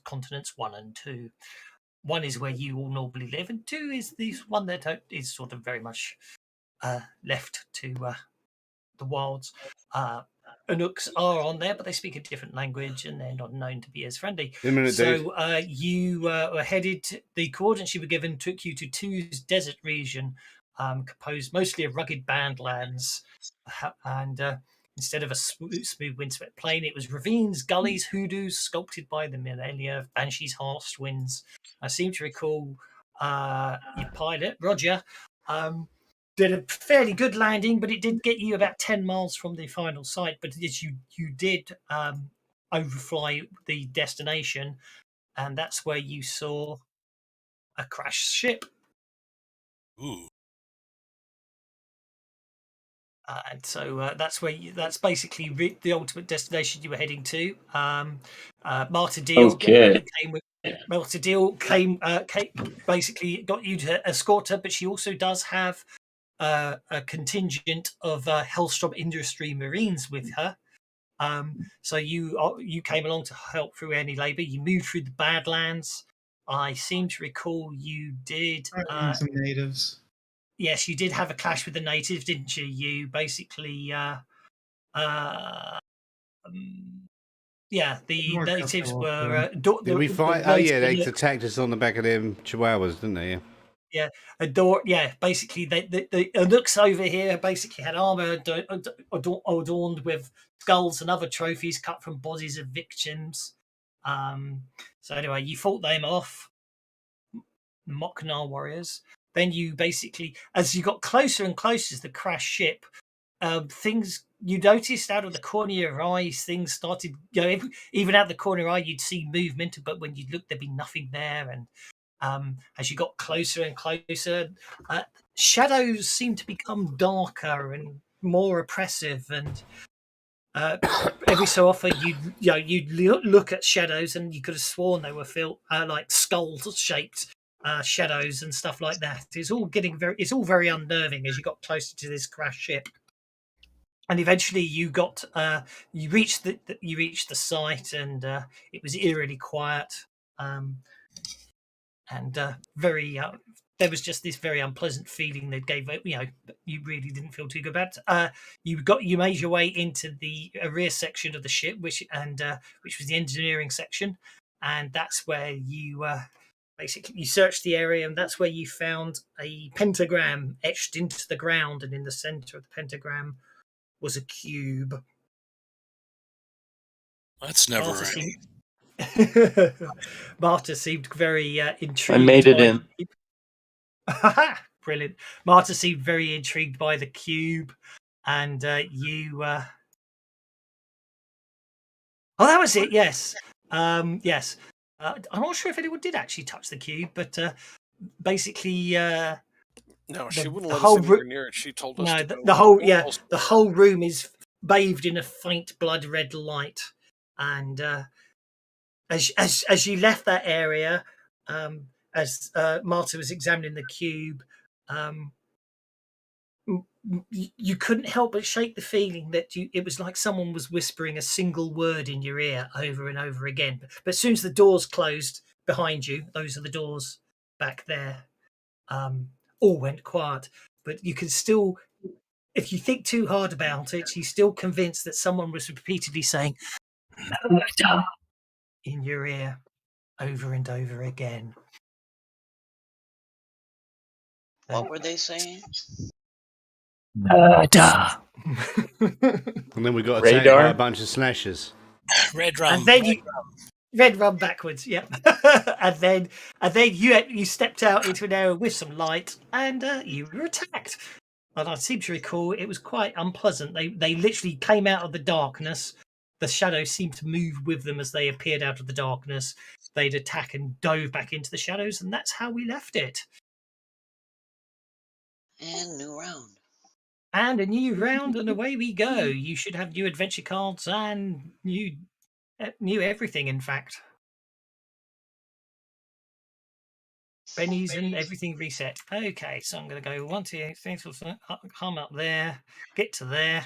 continents 1 and 2. 1 is where you all normally live, and 2 is this one that is sort of very much left to the wilds. Anuks are on there, but they speak a different language, and they're not known to be as friendly. So you were headed. The coordinates you were given took you to 2's desert region, composed mostly of rugged bandlands, and instead of a smooth windswept plain, it was ravines, gullies, hoodoos, sculpted by the millennia, banshees, harsh winds. I seem to recall your pilot, Roger, did a fairly good landing, but it did get you about 10 miles from the final site. But you did overfly the destination, and that's where you saw a crashed ship. Ooh. And so that's basically the ultimate destination you were heading to. Marta Deal came basically got you to escort her, but she also does have a contingent of Hellstrom Industry Marines with her. So you came along to help through any labour. You moved through the Badlands. I seem to recall you did some natives. Yes, you did have a clash with the natives, didn't you? You basically the natives were did we fight? They attacked us on the back of them chihuahuas, didn't they? Basically the Anuks over here basically had armor adorned with skulls and other trophies cut from bodies of victims. So anyway, you fought them off, Moknar warriors. Then you basically, as you got closer and closer to the crashed ship, things you noticed out of the corner of your eyes, things started, even out the corner of your eye, you'd see movement, but when you looked, there'd be nothing there. And as you got closer and closer, shadows seemed to become darker and more oppressive. And every so often, you'd look at shadows, and you could have sworn they were like skull-shaped shadows and stuff like that. It's all very unnerving as you got closer to this crashed ship. And eventually, you reached the site, and it was eerily quiet. And there was just this very unpleasant feeling that gave you really didn't feel too good about it. You made your way into the rear section of the ship, which was the engineering section, and that's where you basically you searched the area, and that's where you found a pentagram etched into the ground, and in the center of the pentagram was a cube. That's never right. Marta seemed very intrigued. I made it in. Brilliant. Marta seemed very intrigued by the cube, and you. Oh, that was it. Yes, yes. I'm not sure if anyone did actually touch the cube, but basically, no, she wouldn't let us anywhere near it. She told us. No, the whole room is bathed in a faint blood red light, and as you left that area, as Marta was examining the cube, you couldn't help but shake the feeling that it was like someone was whispering a single word in your ear over and over again. But as soon as the doors closed behind you, those are the doors back there, all went quiet. But you can still, if you think too hard about it, you're still convinced that someone was repeatedly saying "murder" in your ear over and over again. What were they saying? Murder. And then we got attacked by a bunch of slashers. Red rum. And then red rum backwards, yeah. and then you stepped out into an area with some light, and you were attacked. And I seem to recall it was quite unpleasant. They literally came out of the darkness. The shadows seemed to move with them as they appeared out of the darkness. They'd attack and dove back into the shadows, and that's how we left it. And new round. And a new round, and away we go. You should have new adventure cards and new everything, in fact. Bennies and everything reset. Okay, so I'm going to go 1, 2, 3, 4, 5, come up there, get to there.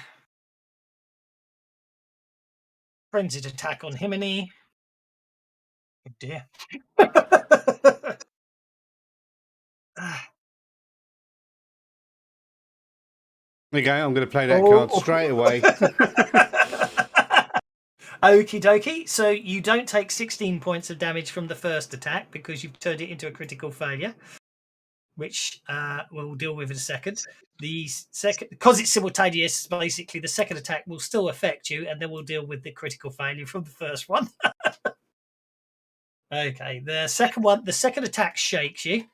Frenzied attack on Himini. Oh dear. Okay, I'm going to play that card straight away. Okie dokie. So you don't take 16 points of damage from the first attack because you've turned it into a critical failure, which we'll deal with in a second. The second, because it's simultaneous, basically the second attack will still affect you, and then we'll deal with the critical failure from the first one. Okay, the second attack shakes you.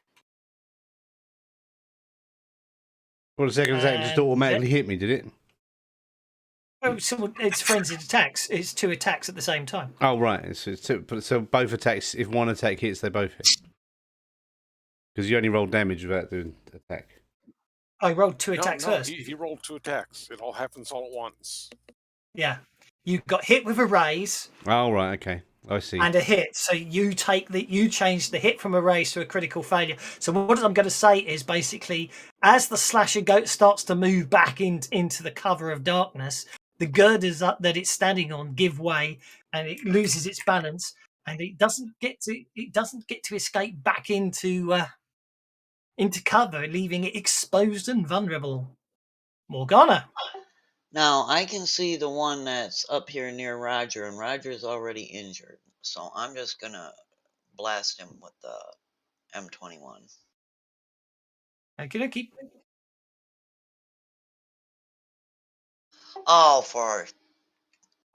Well, the second attack just automatically hit me, did it? Oh, so it's frenzied attacks. It's 2 attacks at the same time. Oh, right. So both attacks, if one attack hits, they both hit. Because you only roll damage without doing attack. I rolled 2 attacks first. He rolled 2 attacks. It all happens all at once. Yeah. You got hit with a raise. Oh, right. Okay. I see. And a hit. So you change the hit from a raise to a critical failure. So what I'm going to say is basically, as the slasher goat starts to move back into the cover of darkness, the girders that it's standing on give way, and it loses its balance, and it doesn't get to escape back into cover, leaving it exposed and vulnerable. Morgana. Now, I can see the one that's up here near Roger, and Roger's already injured. So I'm just going to blast him with the M21. Okie dokie. Oh, for...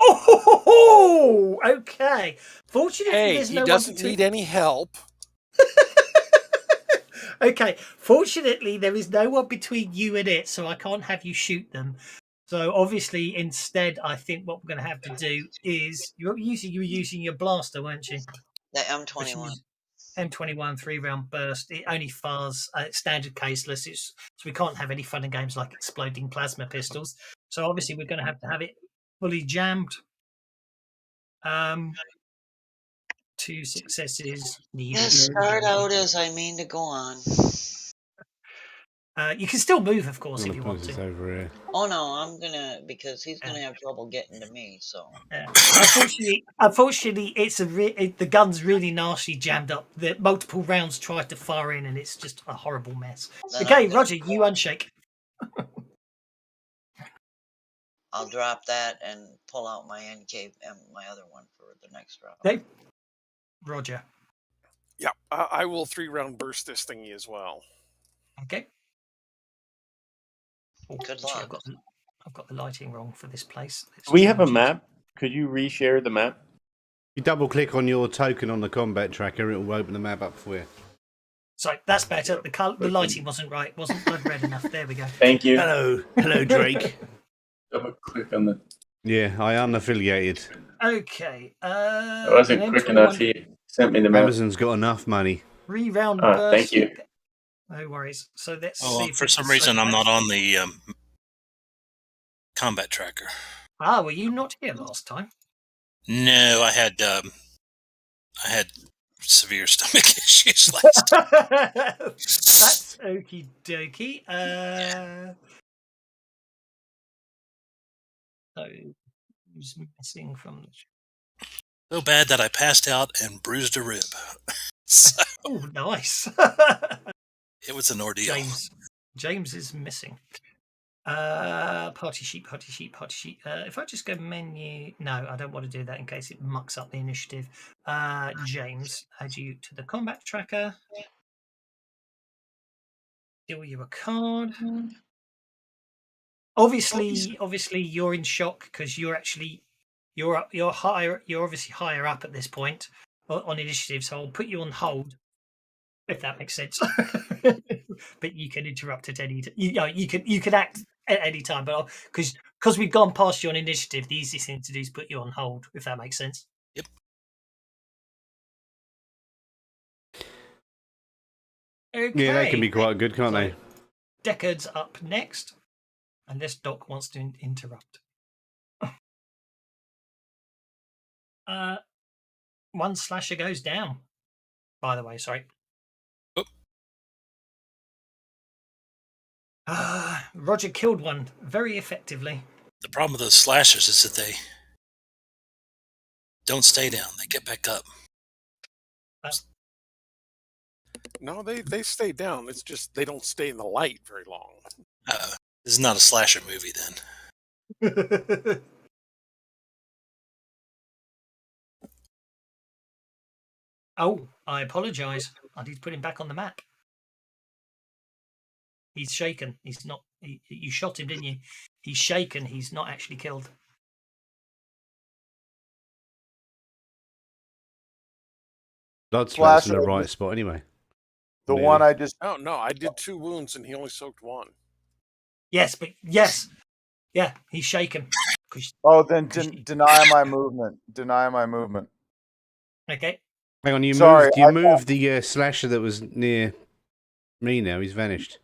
Oh, okay. Fortunately, there's no he doesn't need any help. Okay, fortunately, there is no one between you and it, so I can't have you shoot them. So obviously, instead, I think what we're going to have to do is you were using your blaster, weren't you? The M21. M21 3-round burst. It only fires standard caseless. So we can't have any fun and games like exploding plasma pistols. So obviously, we're going to have it fully jammed. 2 successes needed. Yes, start out as I mean to go on. You can still move, of course, if you want to. Over here. Oh no, I'm gonna, because he's gonna have trouble getting to me. So unfortunately, it's the gun's really nasty jammed up. The multiple rounds tried to fire in, and it's just a horrible mess. Okay, Roger, you unshake. I'll drop that and pull out my NK and my other one for the next round. Okay. Roger. Yeah, I will 3-round burst this thingy as well. Okay. Oh, good luck. I've got the lighting wrong for this place. Do we have a map? Could you reshare the map? You double click on your token on the combat tracker, it will open the map up for you. Sorry, that's better. The lighting wasn't right. Wasn't blood red enough. There we go. Thank you. Hello, Drake. Double click on the. Yeah, I unaffiliated. Okay. I wasn't quick enough. He sent me the map. Amazon's got enough money. 3-round burst. Thank you. No worries. So let's see. For some reason, I'm not on the combat tracker. Ah, were you not here last time? No, I had severe stomach issues last time. That's okie dokie. So who's missing from the... So bad that I passed out and bruised a rib. So, oh, nice. It was an ordeal. James is missing. Party sheet. If I just go menu, no, I don't want to do that in case it mucks up the initiative. James, add you to the combat tracker. Deal you a card. Obviously, you're in shock because you're obviously higher up at this point on initiative. So I'll put you on hold, if that makes sense. But you can interrupt at any time. You can act at any time, but because we've gone past you on initiative, the easiest thing to do is put you on hold, if that makes sense. Yep. Okay. Yeah, that can be quite good, can't they? Deckard's up next, unless Doc wants to interrupt. One slasher goes down. By the way, sorry. Roger killed one very effectively. The problem with those slashers is that they don't stay down; they get back up. No, they stay down. It's just they don't stay in the light very long. This is not a slasher movie then. Oh, I apologise. I need to put him back on the map. He's shaken. He's not. You shot him, didn't you? He's shaken. He's not actually killed. Blood splatter's in the right spot anyway. The one I just... Oh, no, I did 2 wounds and he only soaked 1. Yes, but yes. Yeah, he's shaken. Oh, then deny my movement. Deny my movement. Okay. Hang on, you moved the slasher that was near me now. He's vanished.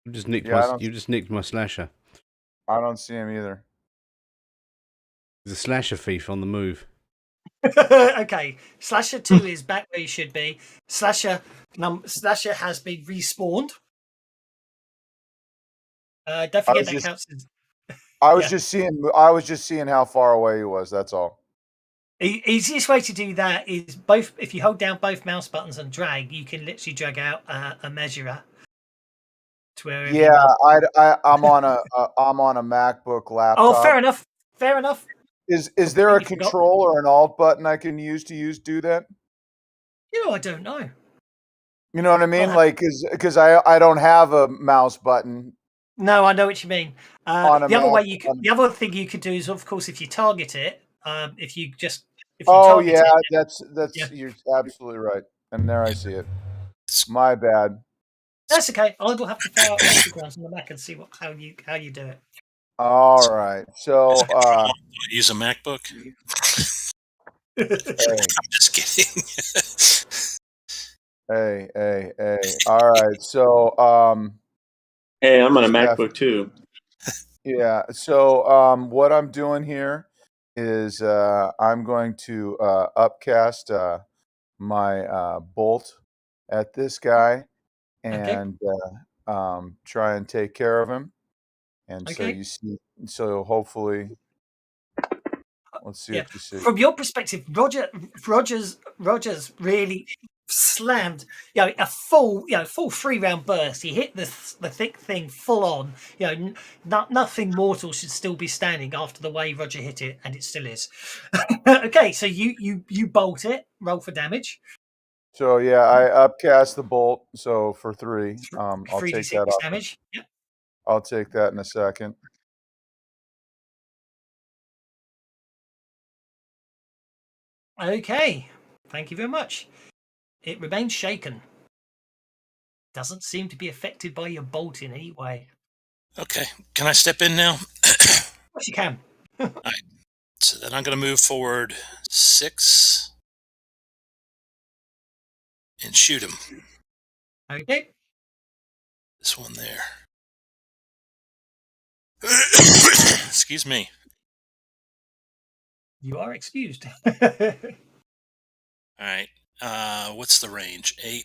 You just nicked my slasher. I don't see him either. There's a slasher thief on the move. Okay, Slasher 2 is back where he should be. Slasher has been respawned. Don't forget that counts as... I was just seeing how far away he was, that's all. The easiest way to do that is if you hold down both mouse buttons and drag, you can literally drag out a measurer to where... Yeah, I'm on a MacBook laptop. Oh, fair enough. Fair enough. Is there a control or an alt button I can use do that? I don't know. You know what I mean? Because I don't have a mouse button. No, I know what you mean. The other thing you could do is, of course, if you target it, you're absolutely right. And there I see it. My bad. That's okay. I will have to fire out FantasyGrounds on the Mac and see how you do it. All right. So use a MacBook. I'm just kidding. Hey. All right. So hey, I'm on a MacBook too. Yeah. So what I'm doing here is I'm going to upcast my bolt at this guy and try and take care of him. And so you see, so hopefully, let's see what you see. From your perspective, Rogers really slammed, a full 3-round burst. He hit the thick thing full on. Nothing mortal should still be standing after the way Roger hit it, and it still is. Okay, so you bolt it. Roll for damage. So yeah, I upcast the bolt. So for 3, I'll take that off. Damage. Yep. I'll take that in a second. Okay. Thank you very much. It remains shaken. Doesn't seem to be affected by your bolt in any way. Okay. Can I step in now? Yes, you can. All right. So then I'm going to move forward 6 and shoot him. Okay. This one there. Excuse me. You are excused. All right. What's the range? 8.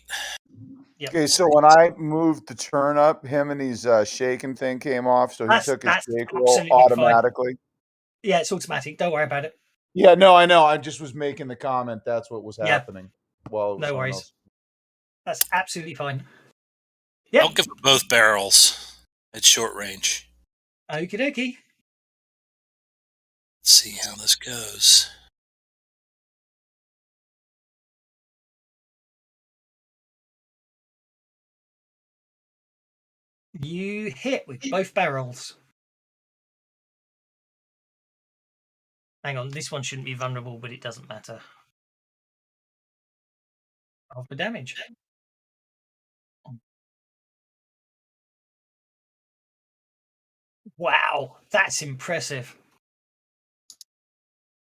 Yep. Okay, so when I moved the turn up, him and his shaking thing came off, so he took his shake roll automatically. Fine. Yeah, it's automatic. Don't worry about it. Yeah, no, I know. I just was making the comment. That's what was happening. Well, no worries. That's absolutely fine. Yeah, I'll give them both barrels at short range. Okie dokie. Let's see how this goes. You hit with both barrels. Hang on, this one shouldn't be vulnerable, but it doesn't matter. Roll for damage. Wow, that's impressive.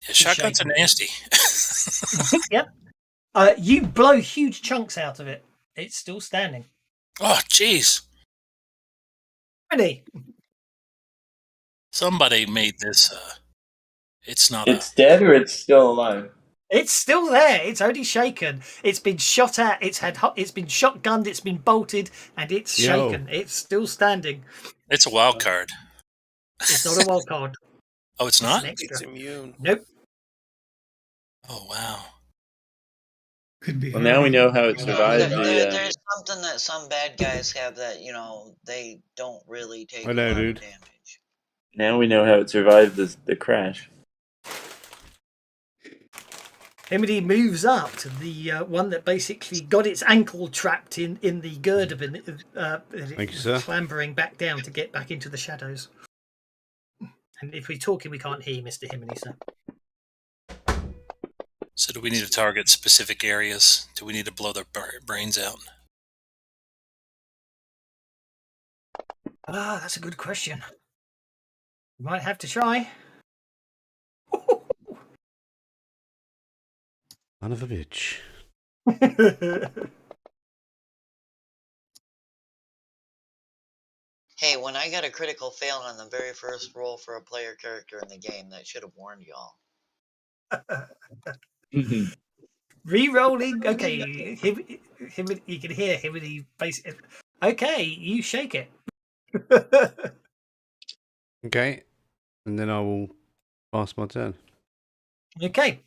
Yeah, shotguns are nasty. Yep. You blow huge chunks out of it. It's still standing. Oh, jeez. Ready? Somebody made this. It's not. It's dead or it's still alive? It's still there. It's only shaken. It's been shot at. It's been shotgunned. It's been bolted, and it's shaken. It's still standing. It's a wild card. It's not a wild card. Oh, it's not? It's immune. Nope. Oh, wow. Could be. Well, now we know how it Yeah, survived there's something that some bad guys have that, you know, they don't really take a Hello, lot dude. of damage. Now we know how it survived the crash. Himedy moves up to the one that basically got its ankle trapped in the girder, and Thank you, sir. clambering back down to get back into the shadows. And if we're talking, we can't hear you, Mr. Himedy, sir. So do we need to target specific areas? Do we need to blow their brains out? Ah, that's a good question. We might have to try. Son of a bitch. Hey, when I got a critical fail on the very first roll for a player character in the game, that should have warned y'all. Re-rolling. Okay, you can hear Himedy basically. Okay, you shake it. Okay. And then I will pass my turn. Okay,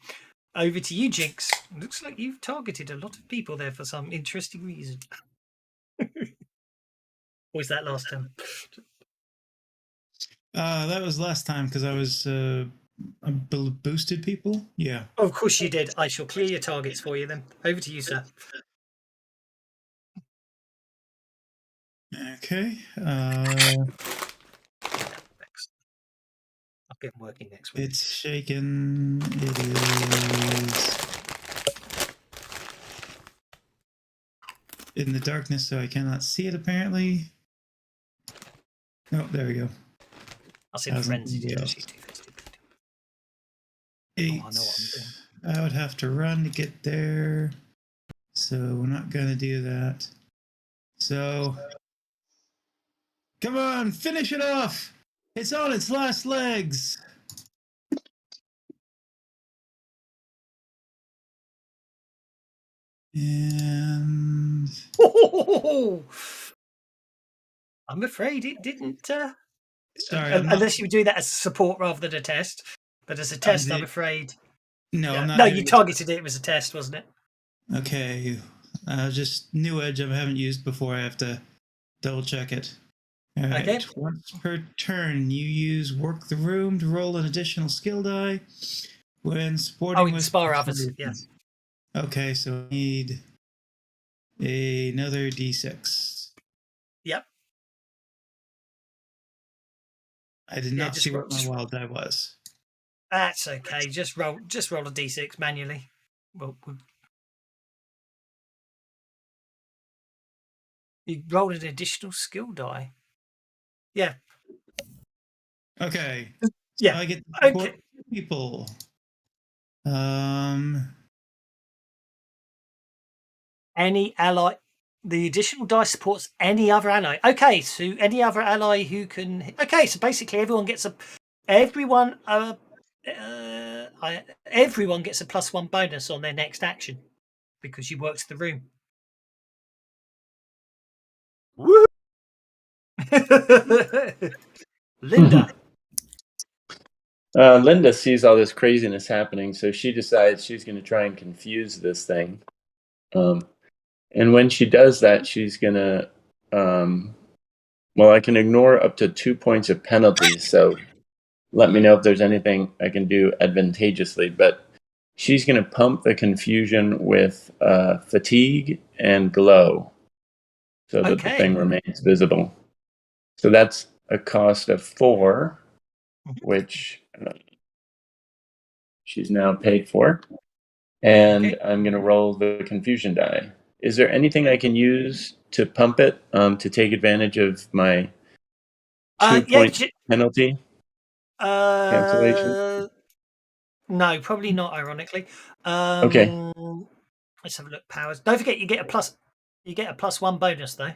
over to you, Jinx. Looks like you've targeted a lot of people there for some interesting reason. Or was that last time? That was last time because I was boosted people. Yeah. Of course you did. I shall clear your targets for you then. Over to you, sir. Okay. I'll get working next week. It's shaken. It is in the darkness, so I cannot see it apparently. Oh, there we go. I'll send Hasn't frenzy been to yet. do this. 8. Oh, I know what I'm doing. I would have to run to get there, so we're not gonna do that. So, come on, finish it off! It's on its last legs. And I'm afraid it didn't. sorry, I'm not, unless you do that as a support rather than a test. But as a test, I'm afraid. no, I'm not. No, doing you it. targeted it. It was a test, wasn't it? Okay, just new edge I haven't used before. I have to double check it. All right. Okay. Once per turn, you use work the room to roll an additional skill die when sporting with inspire others. Yeah. Okay, so I need another d6. Yep. I did not see what my wild die was. That's okay. Just roll a d6 manually. Well, you rolled an additional skill die. Yeah. Okay. Yeah. So I get to support people. Any ally. The additional die supports any other ally. Okay, so any other ally who can. Okay, so basically everyone gets a. Everyone gets a +1 bonus on their next action because you worked the room. Woo! Linda. Linda sees all this craziness happening, so she decides she's going to try and confuse this thing. And when she does that, she's going to. Well, I can ignore up to 2 points of penalty, so let me know if there's anything I can do advantageously. But she's going to pump the confusion with fatigue and glow so that the thing remains visible. So that's a cost of 4, which she's now paid for. And I'm going to roll the confusion die. Is there anything I can use to pump it to take advantage of my 2-point penalty cancellation? No, probably not. Ironically, Okay. Let's have a look. Powers. Don't forget, you get a +1 bonus though.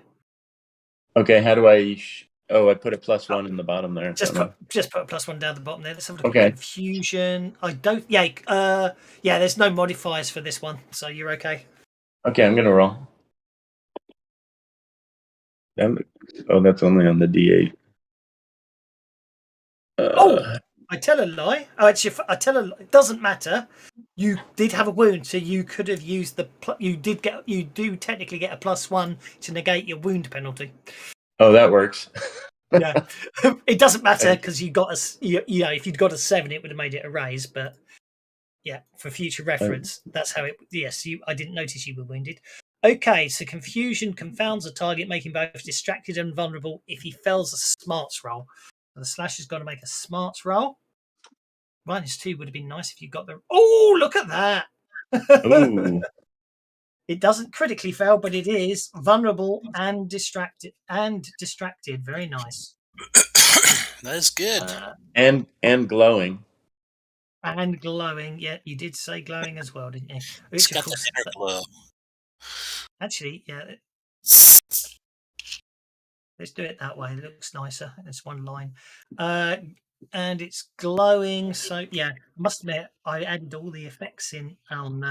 Okay. How do I? I put a +1 in the bottom there. Just put a +1 down the bottom there. Let's have a look Okay. at confusion. I don't. Yeah. There's no modifiers for this one, so you're okay. Okay, I'm gonna roll. That's only on the D8. I tell a lie. Oh, actually, I tell a lie. It doesn't matter. You did have a wound, so you could have used the. You do technically get a +1 to negate your wound penalty. Oh, that works. Yeah, it doesn't matter because you got if you'd got a 7, it would have made it a raise. But yeah, for future reference, that's how it. Yes, I didn't notice you were wounded. Okay, so confusion confounds a target, making both distracted and vulnerable if he fails a smarts roll. So the slasher's got to make a smarts roll. -2 would have been nice if you got the. Oh, look at that! Ooh. It doesn't critically fail, but it is vulnerable and distracted. Very nice. That is good. And glowing. And glowing. Yeah, you did say glowing as well, didn't you? It's got that inner glow. Actually, yeah. Let's do it that way. It looks nicer. It's one line. And it's glowing. So yeah, I must admit, I added all the effects in on.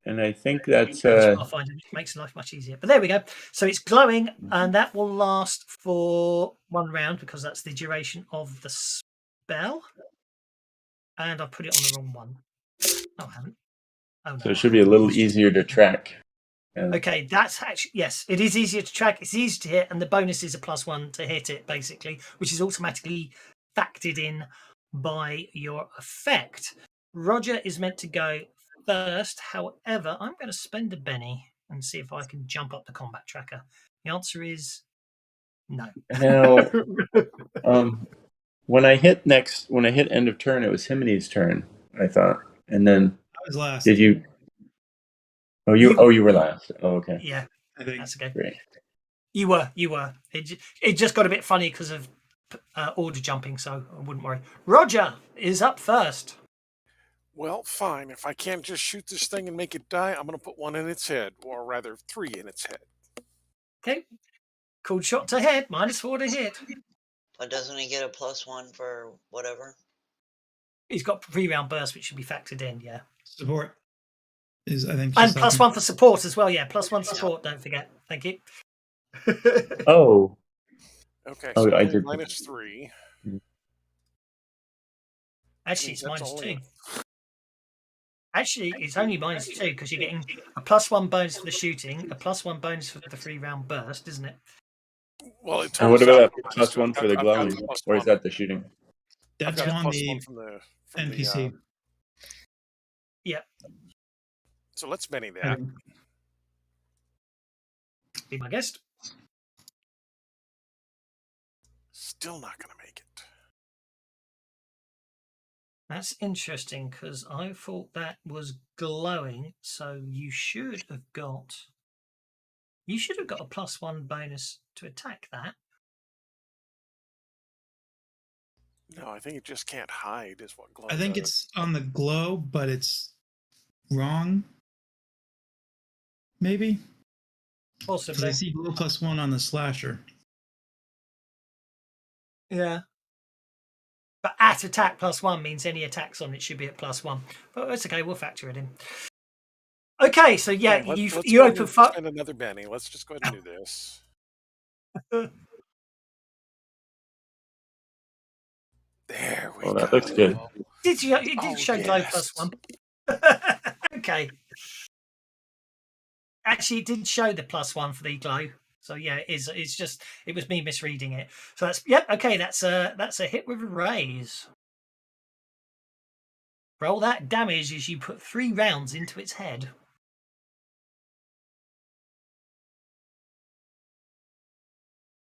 And I think that's I'll find it makes life much easier. But there we go. So it's glowing, and that will last for 1 round because that's the duration of the spell. And I put it on the wrong one. Oh, I haven't. Oh, no, so it should be a little easier to track. Yeah. Okay, that's actually yes, it is easier to track. It's easy to hit, and the bonus is a +1 to hit it, basically, which is automatically factored in by your effect. Roger is meant to go first. However, I'm going to spend a Benny and see if I can jump up the combat tracker. The answer is no. Now, when I hit end of turn, it was Himiny's turn, I thought, and then I was last. did you? Oh, you were last. Oh, okay. Yeah, I think. that's okay. Great. You were. It just got a bit funny because of order jumping, so I wouldn't worry. Roger is up first. Well, fine. If I can't just shoot this thing and make it die, I'm going to put 1 in its head, or rather 3 in its head. Okay. Cool shot to hit. -4 to hit. But doesn't he get a +1 for whatever? He's got 3-round burst, which should be factored in, yeah. Support is, I think. And +1 for support as well, yeah. +1 support, don't forget. Thank you. Oh. Okay, Oh, so I did. -3. Actually, it's That's -2. only- Actually, it's only -2 because you're getting a +1 bonus for the shooting, a +1 bonus for the 3-round burst, isn't it? Well, it And what turns about out a +1 for the I've got glowing, the or is +1. that the shooting? I've That's got a on the +1 from the NPC. Yeah. So let's Benny that. Be my guest. Still not going to make it. That's interesting because I thought that was glowing, so you should have got a +1 bonus to attack that. No, I think it just can't hide, is what glow I think does. it's on the glow, but it's wrong. Maybe. Because Possibly. I see glow +1 on the slasher. Yeah. But at attack +1 means any attacks on it should be at +1. But it's okay, we'll factor it in. Okay, so yeah, let's you go open ahead and fire. spend another Benny. Let's just go ahead and do this. There we go. That looks good. It did show glow yes. +1. Okay. Actually, it did show the +1 for the glow. So yeah, it was me misreading it. So that's okay, that's a hit with a raise. Roll that damage as you put 3 rounds into its head.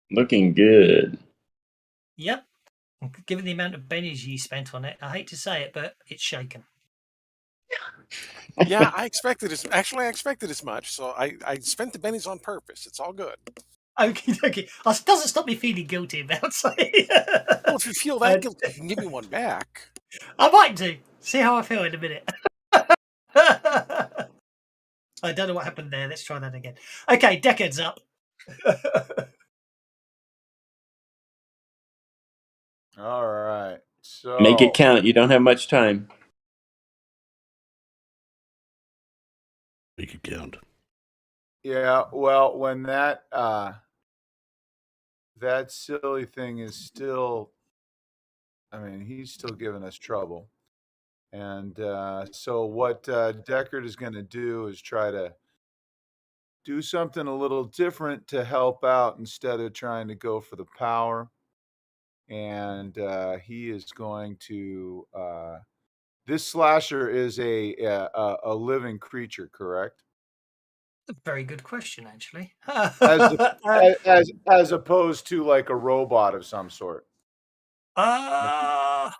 Looking good. Yep. Given the amount of bennies you spent on it, I hate to say it, but it's shaken. Yeah, I expected as actually I expected as much, so I spent the bennies on purpose. It's all good. Okay. It doesn't stop me feeling guilty about saying. Well, if you feel that guilty, you can give me one back. I might do. See how I feel in a minute. I don't know what happened there. Let's try that again. Okay, Deckard's up. All right. So Make it count. You don't have much time. Make it count. Yeah, well, when that silly thing is still I mean, he's still giving us trouble. And so what Deckard is going to do is try to do something a little different to help out instead of trying to go for the power. And he is going to. This slasher is a living creature, correct? That's a very good question, actually. As opposed to like a robot of some sort. I'm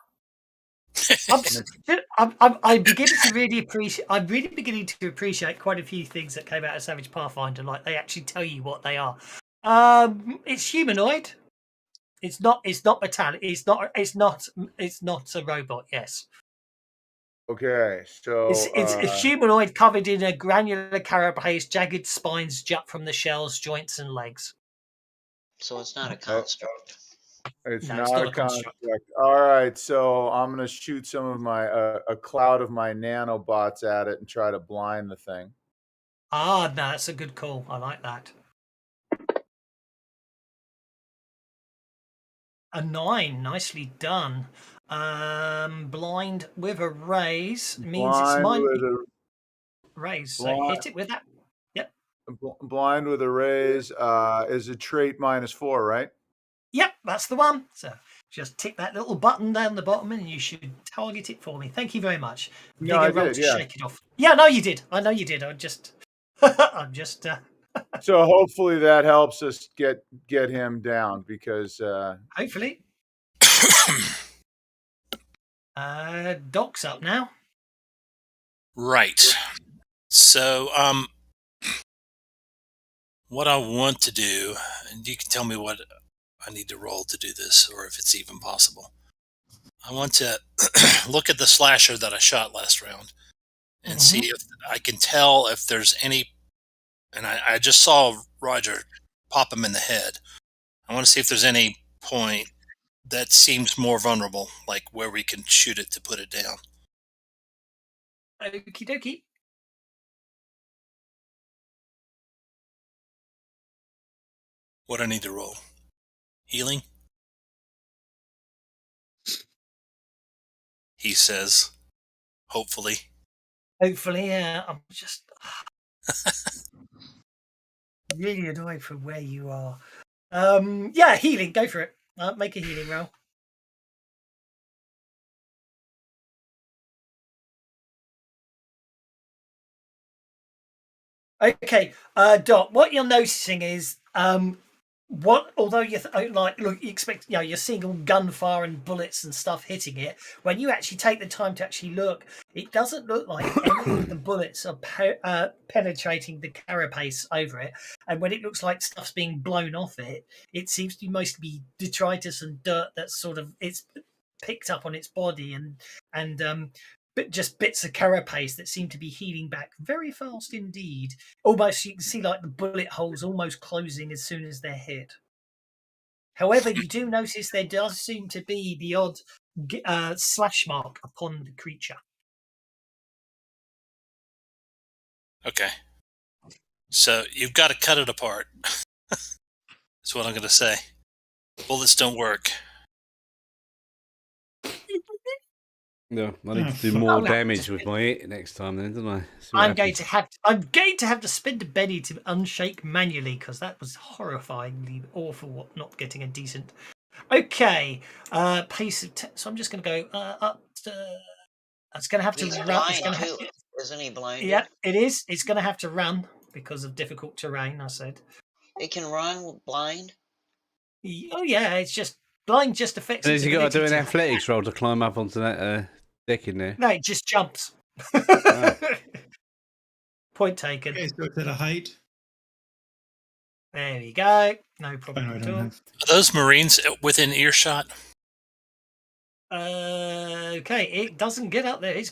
beginning to really appreciate. I'm really beginning to appreciate quite a few things that came out of Savage Pathfinder. Like they actually tell you what they are. It's humanoid. It's not metallic. It's not a robot. Yes. Okay, so It's a humanoid covered in a granular carapace. Jagged spines jut from the shell's joints and legs. So it's not a construct. It's No, not it's not a a construct. All right, so I'm gonna shoot some of my a cloud of my nanobots at it and try to blind the thing. Ah, no, that's a good call. I like that. A 9, nicely done. Blind with a raise means it's Blind mine. with a Raise, so blind, hit it with that. Yep, blind with a raise is a trait -4, right? yep, that's the one. So just tick that little button down the bottom, and you should target it for me. Thank you very much. No, I roll did, to yeah. shake it off. Yeah, no, you did. I know you did. I'm just. So hopefully that helps us get him down because Hopefully. Doc's up now. Right. So, what I want to do, and you can tell me what I need to roll to do this, or if it's even possible. I want to look at the slasher that I shot last round and see if I can tell if there's any. And I just saw Roger pop him in the head. I want to see if there's any point that seems more vulnerable, like where we can shoot it to put it down. Okie dokie. What I need to roll? Healing? He says, hopefully. Hopefully, yeah. I'm just really annoyed for where you are. Yeah, healing. Go for it. Make a healing roll. Okay, Doc. What you're noticing is, although you you expect, you're seeing all gunfire and bullets and stuff hitting it. When you actually take the time to actually look, it doesn't look like any of the bullets are penetrating the carapace over it. And when it looks like stuff's being blown off it, it seems to mostly be detritus and dirt that's sort of it's picked up on its body and just bits of carapace that seem to be healing back very fast indeed. Almost, you can see like the bullet holes almost closing as soon as they're hit. However, you do notice there does seem to be the odd slash mark upon the creature. Okay. So you've got to cut it apart. That's what I'm going to say. Bullets don't work. No, I need to do more damage with my hit next time, then, don't I? I'm going to have to spend a penny to unshake manually because that was horrifyingly awful. Not getting a decent. Okay, pace of. So I'm just going to go up. It's going to have to He's run. blind too. Isn't he blinded? Yeah, it is. It's going to have to run because of difficult terrain. I said. It can run blind. Oh yeah, it's just blind. Just affects. And has he got to do an athletics roll to climb up onto that deck in there? No, it just jumps. Point taken. Okay, so it's at a height. There we go. No problem at all. Are those Marines within earshot? Okay, it doesn't get up there. It's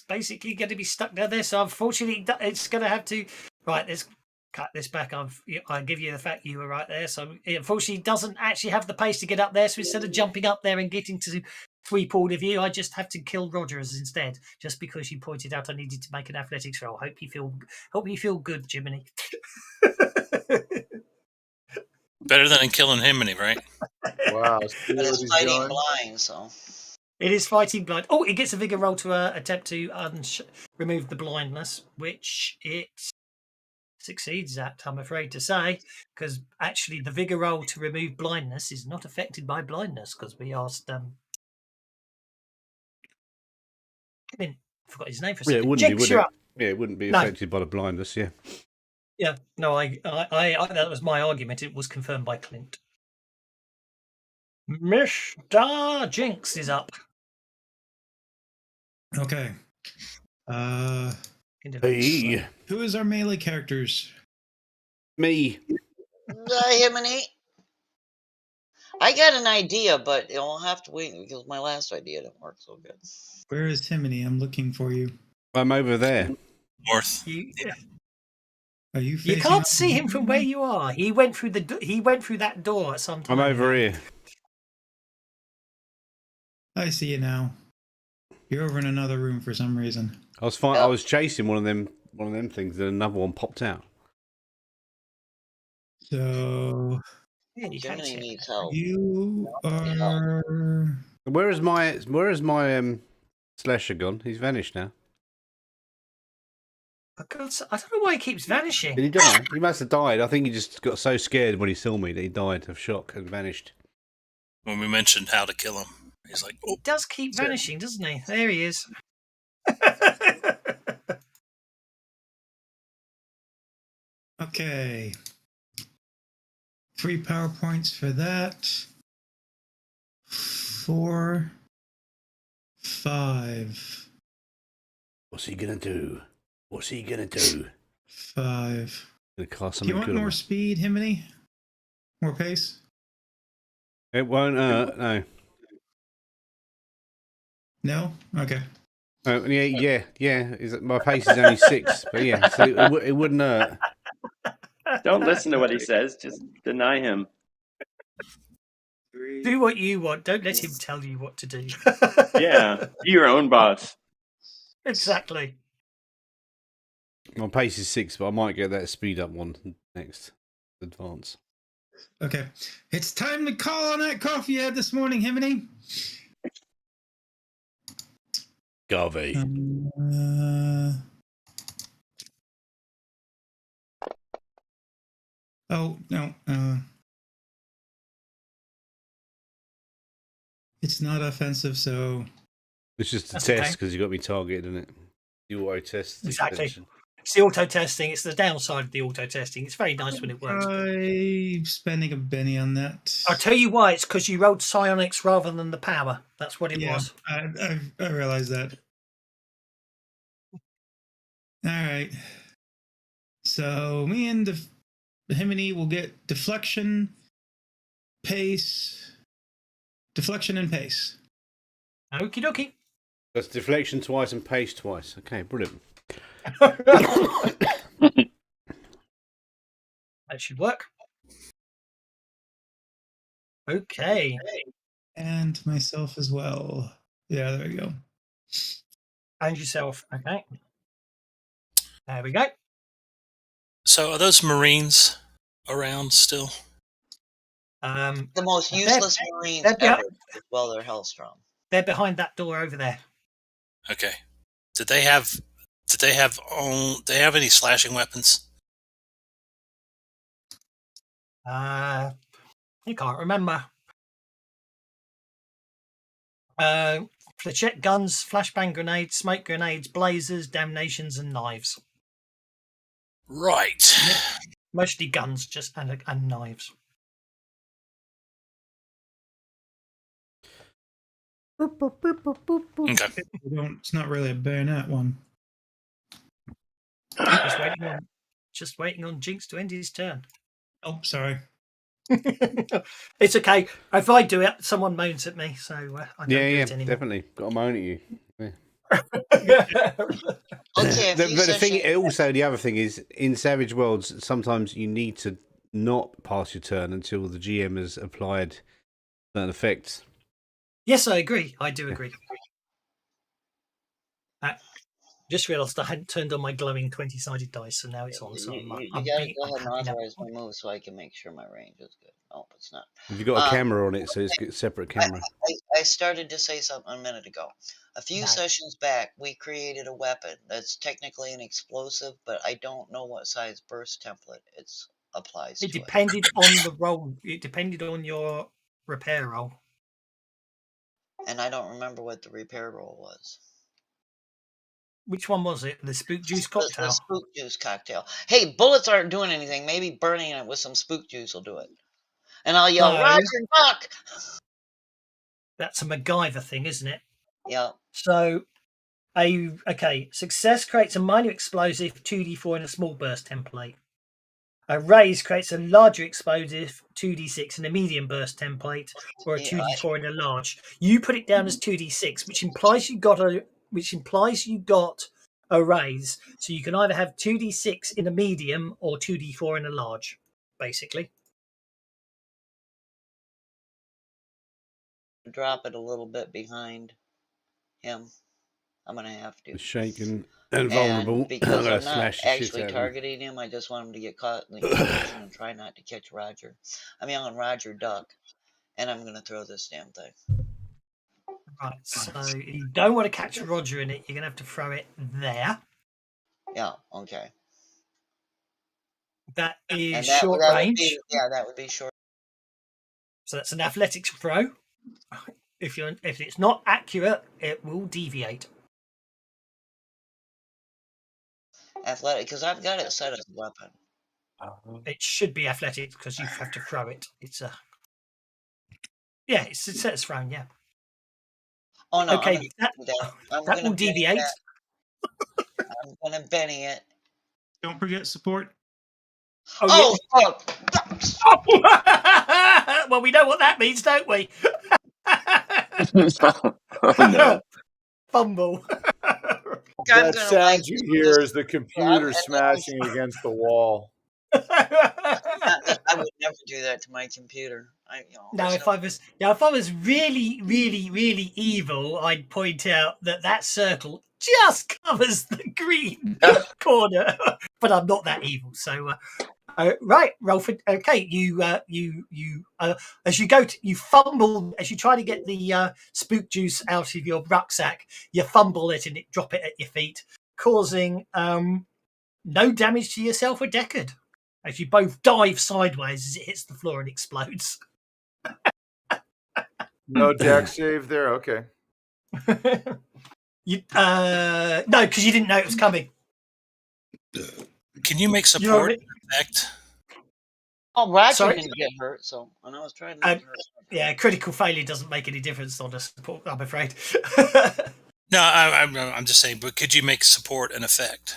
basically going to be stuck down there. So unfortunately, it's going to have to. Right, let's cut this back. I give you the fact you were right there. So it unfortunately doesn't actually have the pace to get up there. So instead of jumping up there and getting to sweep all of you, I just have to kill Rogers instead. Just because you pointed out I needed to make an athletics roll. Hope you feel good, Jiminy. Better than killing him, right? Wow. See But what it's he's fighting doing? blind, so. It is fighting blind. Oh, it gets a vigor roll to attempt to remove the blindness, which it succeeds at, I'm afraid to say, because actually the vigor roll to remove blindness is not affected by blindness, because we asked I forgot his name for a Yeah, second. it wouldn't be, Jinx, would you're it? up. Yeah, it wouldn't be No. affected by the blindness. Yeah. Yeah, no, I that was my argument. It was confirmed by Clint. Mr. Jinx is up. Okay. Hey, Who is our melee characters? me. Himiny. I got an idea, but it'll have to wait because my last idea didn't work so good. Where is Himiny? I'm looking for you. I'm over there. North. Are you You facing can't up to see him from where Himiny? you are. He went through that door at some time. I'm over ago. here. I see you now. You're over in another room for some reason. I was chasing one of them things, and another one popped out. So Yeah, you can't Jiminy see him. needs help. you are. Where is my slasher gone? He's vanished now. For God's sake, I don't know why he keeps vanishing. Did he die? He must have died. I think he just got so scared when he saw me that he died of shock and vanished. When we mentioned how to kill him, he's like, He "Oh, does keep vanishing, doesn't he? There he is. Okay. 3 PowerPoints for that. 4, 5, What's he gonna do? What's he gonna do? 5. Gonna cast Do something you want good on more him. speed, Himiny? More pace? It won't hurt. No. No? Okay. Oh, yeah. My pace is only 6, but yeah, so it wouldn't hurt. Don't listen to what he says. Just deny him. Do what you want. Don't let him tell you what to do. Yeah, be your own boss. Exactly. My pace is 6, but I might get that speed up one next. Advance. Okay. It's time to call on that coffee you had this morning, Himiny. Garvey. Oh, no. It's not offensive, so. It's just a That's test okay. because you got me targeted, isn't it? The auto test. Exactly. extension. It's the auto testing. It's the downside of the auto testing. It's very nice when it works. I'm spending a penny on that. I'll tell you why. It's because you rolled psionics rather than the power. That's what it was. I realize that. All right. So me and Himiny will get deflection, pace, deflection and pace. Okie dokie. That's deflection twice and pace twice. Okay, brilliant. That should work. Okay. And myself as well. Yeah, there we go. And yourself. Okay. There we go. so are those Marines around still?" The most They're- useless Marines they're ever. Well, they're Hellstrom. They're behind that door over there. Okay. Did they have any slashing weapons? You can't remember. Flechette guns, flashbang grenades, smoke grenades, blazers, damnations, and knives. Right. Mostly guns, just and knives. Okay. It's not really a bayonet one. Just waiting on Jinx to end his turn. Oh, sorry. It's okay. If I do it, someone moans at me, so I don't do it anymore. Definitely. Got to moan at you. Yeah. Okay, But the other thing is, in Savage Worlds, sometimes you need to not pass your turn until the GM has applied certain effects. Yes, I agree. I do agree. Just realised I hadn't turned on my glowing 20-sided dice, so now it's on. You, So you, I'm you gotta happy go ahead and now. authorize my move so I can make sure my range is good. Oh, it's not. Have you got a camera on it, so it's a separate camera? I started to say something a minute ago. A few No. sessions back, we created a weapon that's technically an explosive, but I don't know what size burst template it applies It to it. depended on the roll. It depended on your repair roll. And I don't remember what the repair roll was. Which one was it? The spook juice The cocktail. spook juice cocktail. Hey, bullets aren't doing anything. Maybe burning it with some spook juice will do it. And I'll yell, No. Roger, duck! That's a MacGyver thing, isn't it? Yeah. So, success creates a minor explosive 2d4 in a small burst template. A raise creates a larger explosive 2d6 in a medium burst template, or a 2d4 in a large. You put it down as 2d6, which implies you got a raise. So you can either have 2d6 in a medium or 2d4 in a large, basically. Drop it a little bit behind him. I'm gonna have to. Shaken and vulnerable. Because I'm I'm not slash the shit actually out of him. targeting him, I just want him to get caught in the explosion and try not to catch Roger. I'm yelling Roger duck, and I'm gonna throw this damn thing. Right, so you don't want to catch Roger in it, you're gonna have to throw it there. Yeah, okay. That is And short range. That would be short. So that's an athletics throw. If it's not accurate, it will deviate. Athletic, because I've got it set as a weapon. It should be athletics because you have to throw it. It's it's set as thrown. Yeah. Oh no. Okay, that will deviate. I'm gonna Benny it. Don't forget support. Oh, fuck! Well, we know what that means, don't we? Oh no. Fumble. That sound you hear is the computer smashing against the wall. I would never do that to my computer. Now, if I was really, really, really evil, I'd point out that circle just covers the green corner. But I'm not that evil, so right, Rolford. Okay, you as you go, you fumble as you try to get the spook juice out of your rucksack. You fumble it and drop it at your feet, causing no damage to yourself or Deckard, as you both dive sideways as it hits the floor and explodes. No deck save there. Okay. You no, because you didn't know it was coming. Can you make support effect? Oh, Roger didn't get hurt, so and I was trying to hurt. Yeah, critical failure doesn't make any difference on the support, I'm afraid. No, I'm just saying, but could you make support an effect?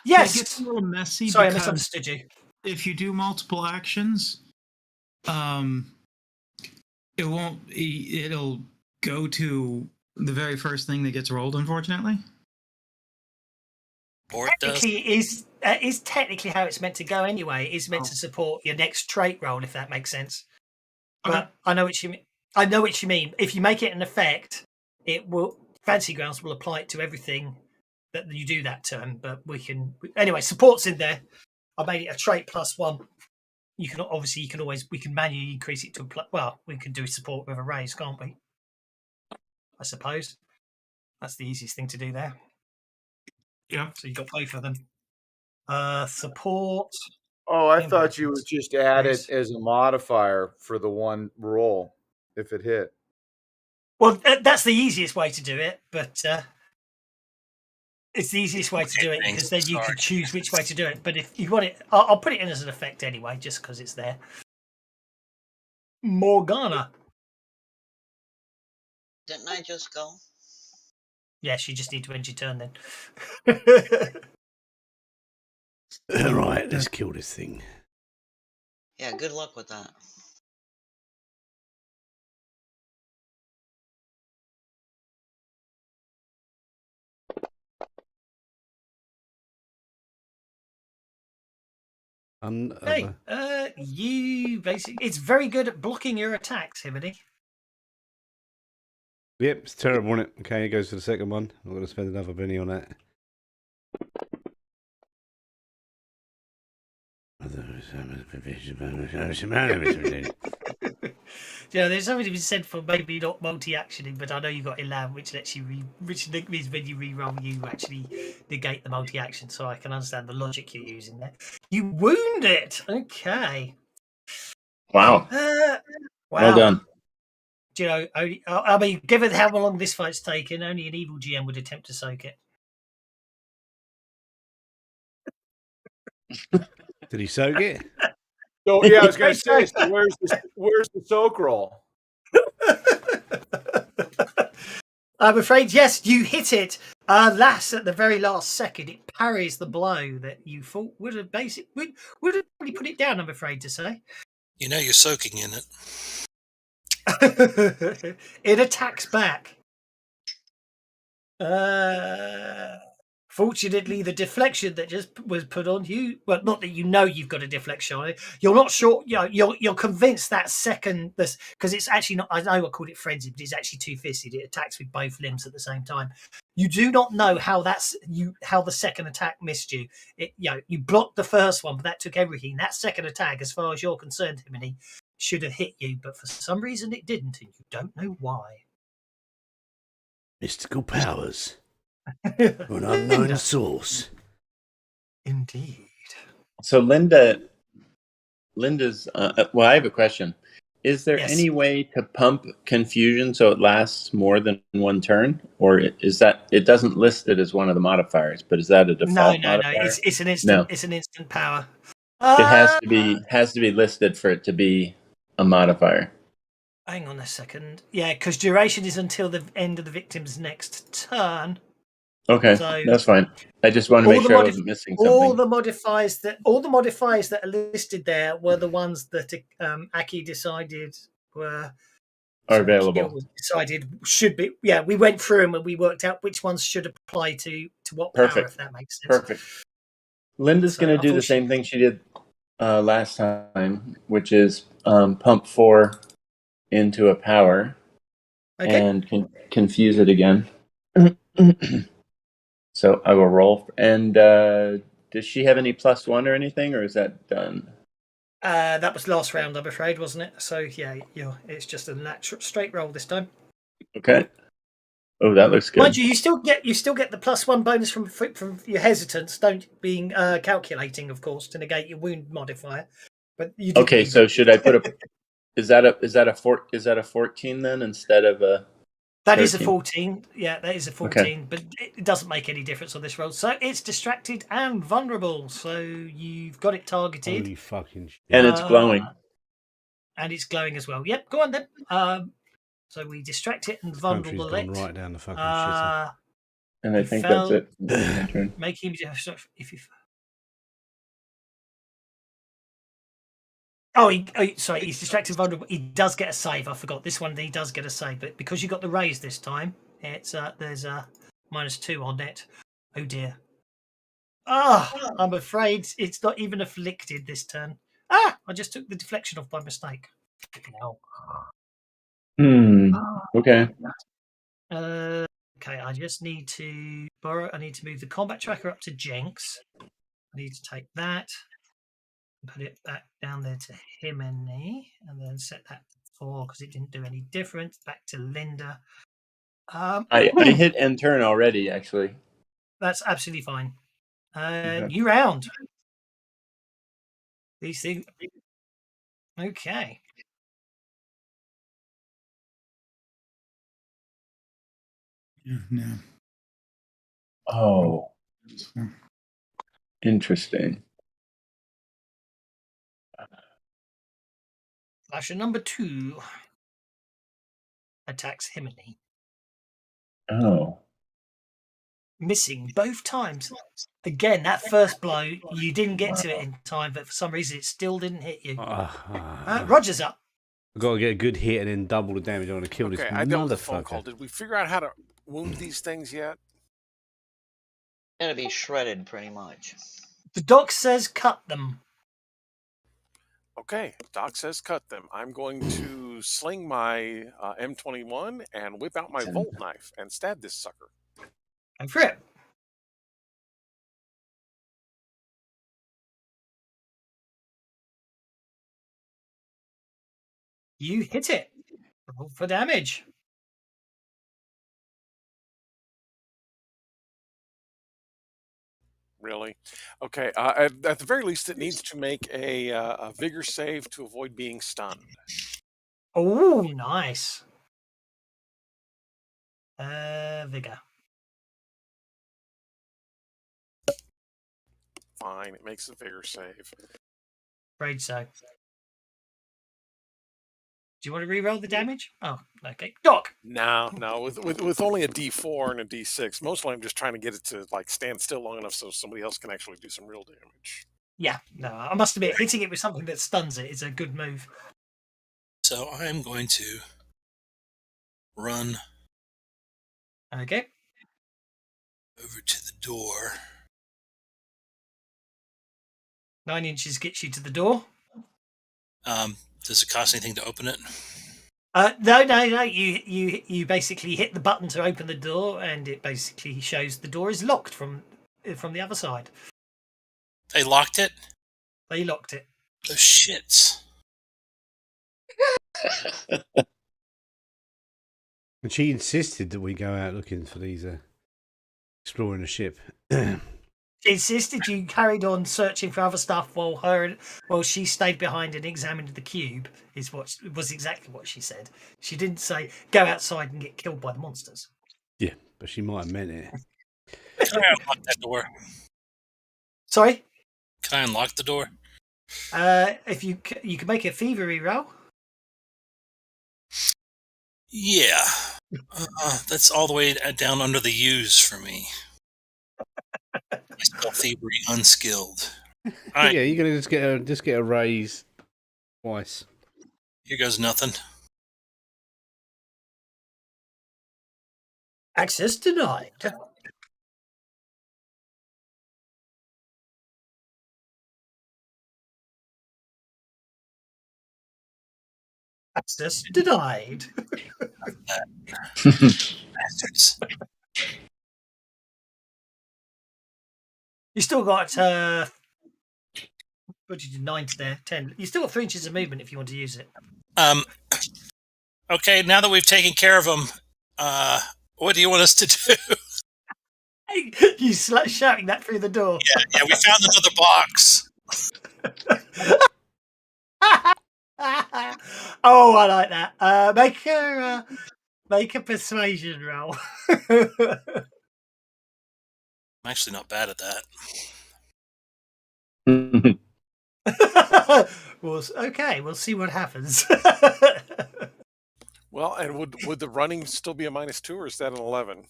Yes. It gets a little messy. Sorry, I misunderstood you. If you do multiple actions, it won't. It'll go to the very first thing that gets rolled. Unfortunately. Technically, it is technically how it's meant to go anyway. It's meant to support your next trait roll, if that makes sense. But I know what you mean. I know what you mean. If you make it an effect, it will. FantasyGrounds will apply it to everything that you do that to. But we can anyway. Support's in there. I made it a trait +1. You can we can manually increase it to we can do support with a raise, can't we? I suppose that's the easiest thing to do there. Yeah. So you got both of them. Support. Oh, I thought you would just add it as a modifier for the one roll if it hit. Well, that's the easiest way to do it, but it's the easiest way to do it because then you can choose which way to do it. But if you want it, I'll put it in as an effect anyway, just because it's there. Morgana. Didn't I just go? Yes, you just need to end your turn then. Right, let's kill this thing. Yeah, good luck with that. Hey, you basically, it's very good at blocking your attacks, Himony. Yep, it's terrible, isn't it? Okay, it goes for the second one. I'm going to spend another penny on that. Yeah, there's something to be said for maybe not multi-actioning, but I know you got Elan, which lets you which means when you re-roll, you actually negate the multi-action. So I can understand the logic you're using there. You wound it. Okay. Wow. Wow. Well done. Do you know, only, I mean, given how long this fight's taken, only an evil GM would attempt to soak it. Did he soak it? So yeah, I was going to say, so where's the soak roll? I'm afraid, yes, you hit it. Alas, at the very last second, it parries the blow that you thought would have would have probably put it down. I'm afraid to say. You know you're soaking in it. It attacks back. Fortunately, the deflection that just was put on you, well, not that you know you've got a deflection on it. You're not sure. You're convinced that second, this because it's actually not. I know I called it frenzy, but it's actually two-fisted. It attacks with both limbs at the same time. You do not know how how the second attack missed you. You blocked the first one, but that took everything. That second attack, as far as you're concerned, Himini, should have hit you, but for some reason it didn't, and you don't know why. Mystical powers. An unknown source. Indeed. So Linda's. Well, I have a question. Is there Yes. any way to pump confusion so it lasts more than one turn, or is that it doesn't list it as one of the modifiers? But is that a default modifier? No. It's an instant. No. It's an instant power. It has to be listed for it to be a modifier. Hang on a second. Yeah, because duration is until the end of the victim's next turn. Okay, So that's fine. I just want to make sure I wasn't missing something. All the modifiers that are listed there were the ones that Aki decided are available. Decided should be. Yeah, we went through them and we worked out which ones should apply to what power, if that makes sense. Perfect. Linda's going to do the same thing she did last time, which is pump 4 into a power and confuse it again. So I will roll. And does she have any +1 or anything, or is that done? That was last round, I'm afraid, wasn't it? So yeah, it's just a natural straight roll this time. Okay. Oh, that looks good. Mind you, you still get the +1 bonus from your hesitance, being calculating, of course, to negate your wound modifier. But you okay, so should I put a? Is that a 14 then instead of a? That 13? Is a 14. Yeah, that is a 14, but it doesn't make any difference on this roll. So it's distracted and vulnerable. So you've got it targeted. Holy fucking shit. And it's glowing. And it's glowing as well. Yep, go on then. So we distract it and vulnerable it. Right down the fucking shitter. And I think that's it. Make him if you. Sorry, he's distracted, vulnerable. He does get a save. I forgot this one. He does get a save, but because you got the raise this time, it's there's a -2 on it. Oh dear. I'm afraid it's not even afflicted this turn. I just took the deflection off by mistake. No. Okay. Okay, I just need to borrow. I need to move the combat tracker up to Jenks. I need to take that. Put it back down there to Himini, and then set that to 4 because it didn't do any difference. Back to Linda. I hit end turn already, actually. That's absolutely fine. New round. These things. Okay. Yeah, no. Oh. Interesting. Flasher number 2 attacks Himini. Oh. Missing both times. Again, that first blow, you didn't get to it in time, but for some reason it still didn't hit you. Roger's up. I've got to get a good hit and then double the damage. I want to kill this I dealt with the phone motherfucker. call. Did we figure out how to wound these things yet? Gonna be shredded pretty much. The doc says cut them. Okay, Doc says cut them. I'm going to sling my M21 and whip out my Volt knife and stab this sucker. Go for it. You hit it. Roll for damage. Really? Okay. At the very least, it needs to make a vigor save to avoid being stunned. Oh, nice. Vigor. Fine, it makes a vigor save. Afraid so. Do you want to re-roll the damage? Oh, okay. Doc. No. With only a D4 and a D6, mostly I'm just trying to get it to like stand still long enough so somebody else can actually do some real damage. Yeah, no, I must admit, hitting it with something that stuns it is a good move. So I'm going to run Okay. over to the door. 9 inches gets you to the door. Does it cost anything to open it? No. You basically hit the button to open the door, and it basically shows the door is locked from the other side. They locked it? They locked it. Oh, shits. And she insisted that we go out looking for these, exploring the ship. She insisted you carried on searching for other stuff while she stayed behind and examined the cube. Was exactly what she said. She didn't say go outside and get killed by the monsters. Yeah, but she might have meant it. Can I unlock that door? Sorry. Can I unlock the door? If you can make a thievery roll. Yeah. That's all the way down under the U's for me. I spell thievery unskilled. Right. Yeah, you're gonna just get a raise twice. Here goes nothing. Access denied. Access denied. Bastards. You still got what did you do? 9 to there, 10. You still got 3 inches of movement if you want to use it. Okay, now that we've taken care of them, what do you want us to do? You shouting that through the door. Yeah, we found another box. Oh, I like that. Make a persuasion roll. I'm actually not bad at that. Well, okay, we'll see what happens. Well, and would the running still be a -2, or is that an 11?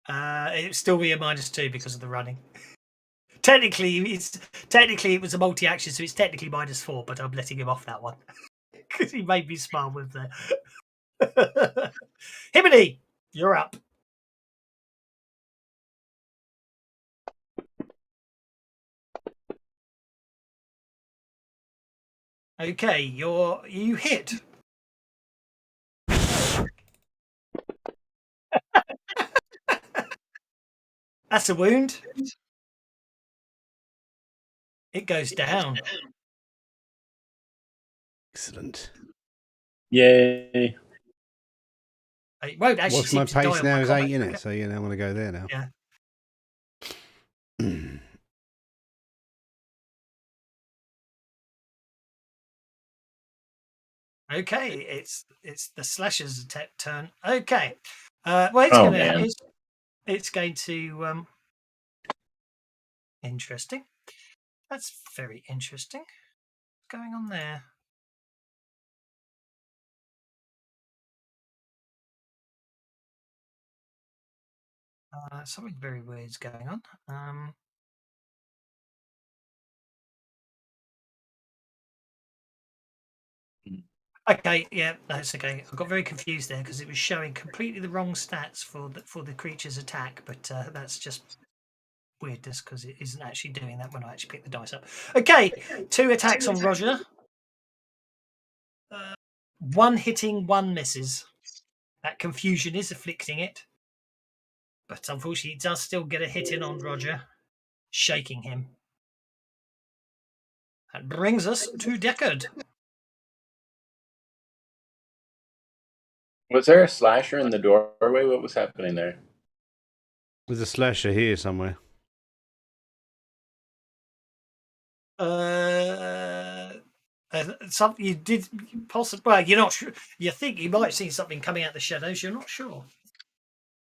It'd still be a -2 because of the running. Technically, it was a multi-action, so it's technically -4. But I'm letting him off that one because he made me smile with the. Himiny, you're up. Okay, you hit. That's a wound. It goes down. Excellent. Yay. It won't actually. What's my seem to die pace on now? my Is combat 8 in it, tracker. so yeah, now I'm gonna go there now. Yeah. Okay, it's the slasher's turn. Okay, well, it's going to interesting. That's very interesting. What's going on there? Something very weird's going on. Okay, yeah, that's okay. I got very confused there because it was showing completely the wrong stats for the creature's attack, but that's just weirdness because it isn't actually doing that when I actually pick the dice up. Okay, 2 attacks on Roger. One hitting, one misses. That confusion is afflicting it. But unfortunately, it does still get a hit in on Roger, shaking him. That brings us to Deckard. Was there a slasher in the doorway? What was happening there? There's a slasher here somewhere. Something you did possibly. Well, you're not sure. You think you might have seen something coming out of the shadows. You're not sure.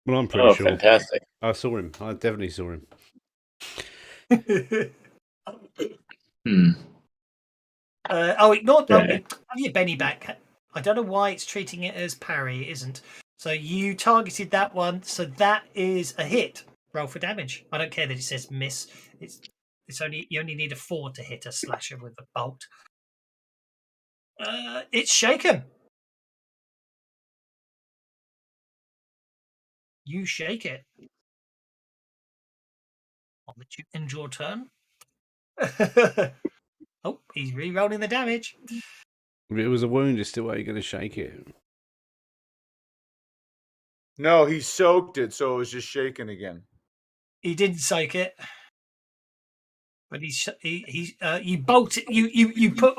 Well, I'm pretty sure. Fantastic. I saw him. I definitely saw him. Ignore. Okay. Have your Benny back. I don't know why it's treating it as parry. It isn't. So you targeted that one. So that is a hit. Roll for damage. I don't care that it says miss. It's only you only need a 4 to hit a slasher with a bolt. It's shaken. You shake it. I'll let you end your turn. Oh, he's re-rolling the damage. If it was a wound, it's still how you're going to shake it. No, he soaked it, so it was just shaking again. He didn't soak it, but you bolt it. You put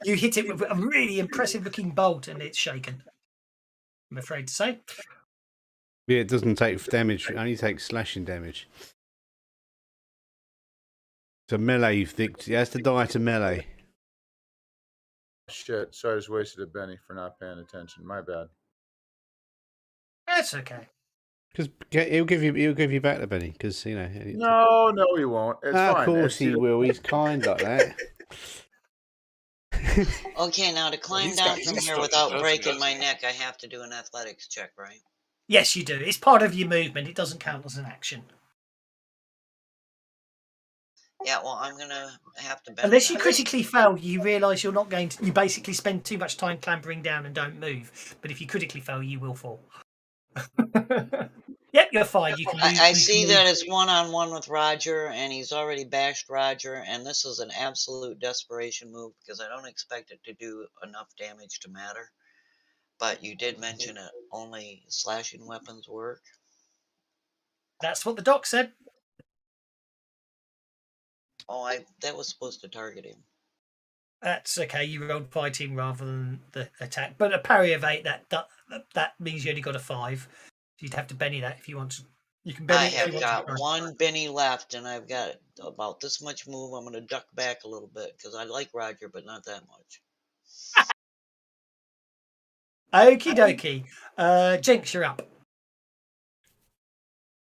you hit it with a really impressive looking bolt, and it's shaken. I'm afraid to say. Yeah, it doesn't take damage. It only takes slashing damage. So melee, you think he has to die to melee. Shit, sorry, I just wasted a Benny for not paying attention. My bad. That's okay. Because he'll give you back the Benny. Because you know. No, he won't. It's fine. Of course he will. He's kind like that. Okay, now to climb He's down got- from he's here got- without doesn't- breaking my neck, I have to do an athletics check, right? Yes, you do. It's part of your movement. It doesn't count as an action. Yeah, well, I'm gonna have to. Unless you critically fail, you realise you're not going to. You basically spend too much time clambering down and don't move. But if you critically fail, you will fall. Yep, you're fine. You can. I see that it's one-on-one with Roger, and he's already bashed Roger, and this is an absolute desperation move because I don't expect it to do enough damage to matter. But you did mention it only slashing weapons work. That's what the doc said. Oh, that was supposed to target him. That's okay. You rolled fighting rather than the attack, but a parry of 8. That means you only got a 5. You'd have to Benny that if you want to. You can Benny. I have got one Benny left, and I've got about this much move. I'm going to duck back a little bit because I like Roger, but not that much. Okie dokie. Jinx, you're up.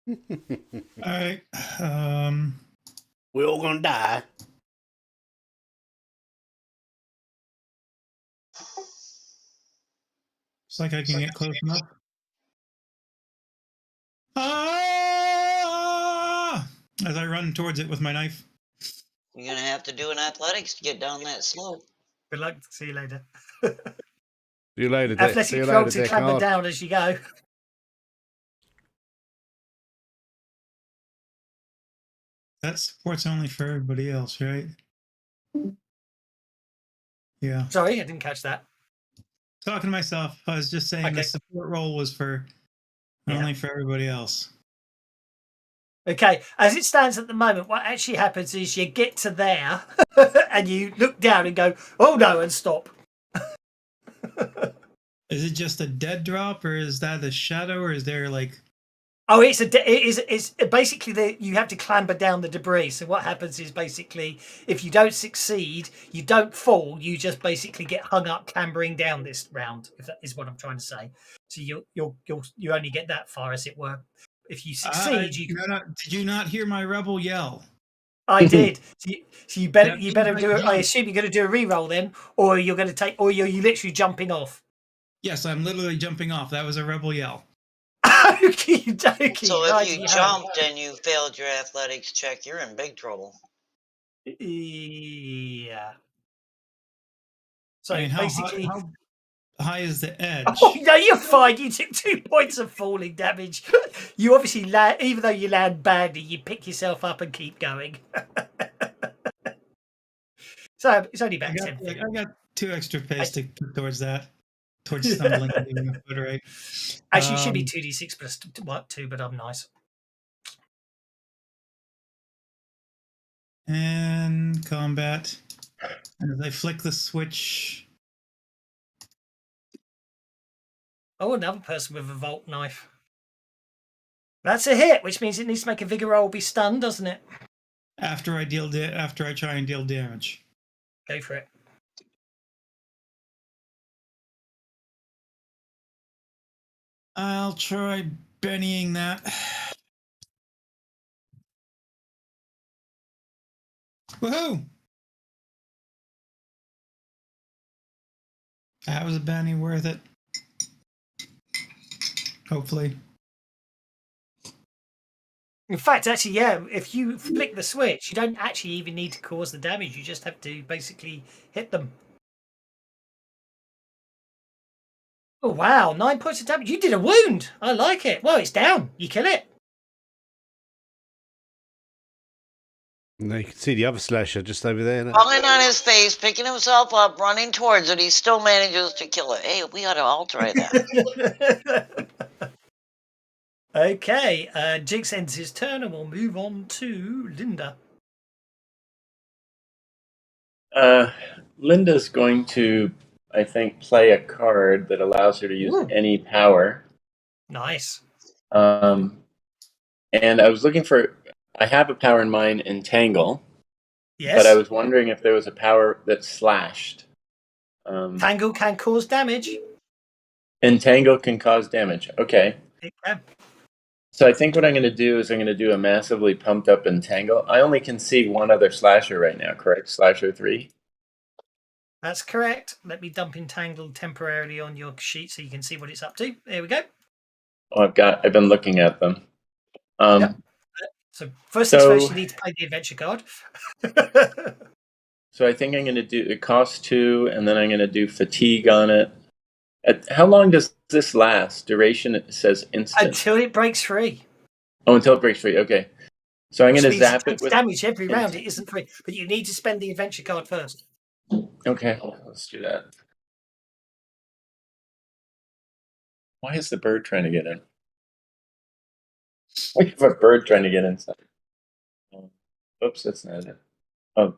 All right. We're all gonna die. It's like I can get close enough. Ah! As I run towards it with my knife. You're going to have to do an athletics to get down that slope. Good luck. See you later. See you later, Dick. See you Athletic roll later, to clamber Deckard. down as you go. That support's only for everybody else, right? Yeah. Sorry, I didn't catch that. Talking to myself. I was just saying Okay. the support roll was for only for everybody else. Okay, as it stands at the moment, what actually happens is you get to there and you look down and go, oh no, and stop. Is it just a dead drop, or is that a shadow, or is there like? Oh, it's basically you have to clamber down the debris. So what happens is basically if you don't succeed, you don't fall. You just basically get hung up clambering down this round. If that is what I'm trying to say. So you only get that far, as it were. If you succeed, you can. Did you not hear my rebel yell? I did. So you better That do it. I jump. assume you're going to do a re-roll then, or you're going to take, or you're literally jumping off. Yes, I'm literally jumping off. That was a rebel yell. Okie dokie. So if Right, you yeah. jumped and you failed your athletics check, you're in big trouble. Yeah. So I mean, basically, how high is the edge? oh no, you're fine. You took 2 points of falling damage. You obviously land, even though you land badly, you pick yourself up and keep going. So it's only about 10 feet. I got 2 extra pace to put towards that. Towards stumbling and doing a foot right. Actually, it should be 2d6 plus 2, but I'm nice. And combat. And as I flick the switch. Oh, another person with a Volt knife. That's a hit, which means it needs to make a vigor roll, be stunned, doesn't it? After I try and deal damage. Go for it. I'll try Bennying that. Woohoo! That was a Benny worth it. Hopefully. In fact, actually, yeah, if you flick the switch, you don't actually even need to cause the damage. You just have to basically hit them. Oh, wow. 9 points of damage. You did a wound. I like it. Well, it's down. You kill it. No, you can see the other slasher just over there. Look. Falling on his face, picking himself up, running towards it, he still manages to kill it. Hey, we ought to alter that. Okay, Jinx ends his turn and we'll move on to Linda. Linda's going to, I think, play a card that allows her to use any power. Nice. And I was looking for, I have a power in mind, Entangle. Yes. But I was wondering if there was a power that slashed. Tangle can cause damage. Entangle can cause damage. Okay. It can. So I think what I'm going to do is I'm going to do a massively pumped up Entangle. I only can see one other slasher right now, correct? Slasher 3? That's correct. Let me dump Entangle temporarily on your sheet so you can see what it's up to. There we go. Oh, I've been looking at them. Yep. So first things first, you need to play the adventure card. So I think I'm going to do, it costs 2, and then I'm going to do fatigue on it. How long does this last? Duration, it says instant. Until it breaks free. Oh, until it breaks free. Okay. So I'm going to zap it with damage every round. It isn't free, but you need to spend the adventure card first. Okay, let's do that. Why is the bird trying to get in? We have a bird trying to get inside. Oops, that's not it. Oh,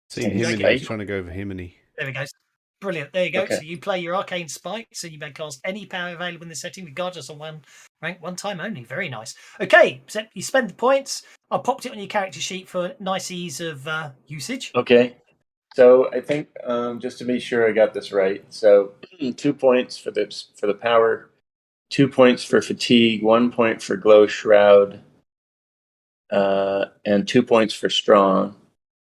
see, Himini. He's trying to go over Himini. There we go. Brilliant. There you go. Okay. So you play your arcane spikes, and you may cast any power available in the setting, regardless of one rank, one time only. Very nice. Okay, so you spend the points. I popped it on your character sheet for nice ease of usage. Okay. So I think just to be sure I got this right. So 2 points for the power, 2 points for fatigue, 1 point for glow shroud, and 2 points for strong.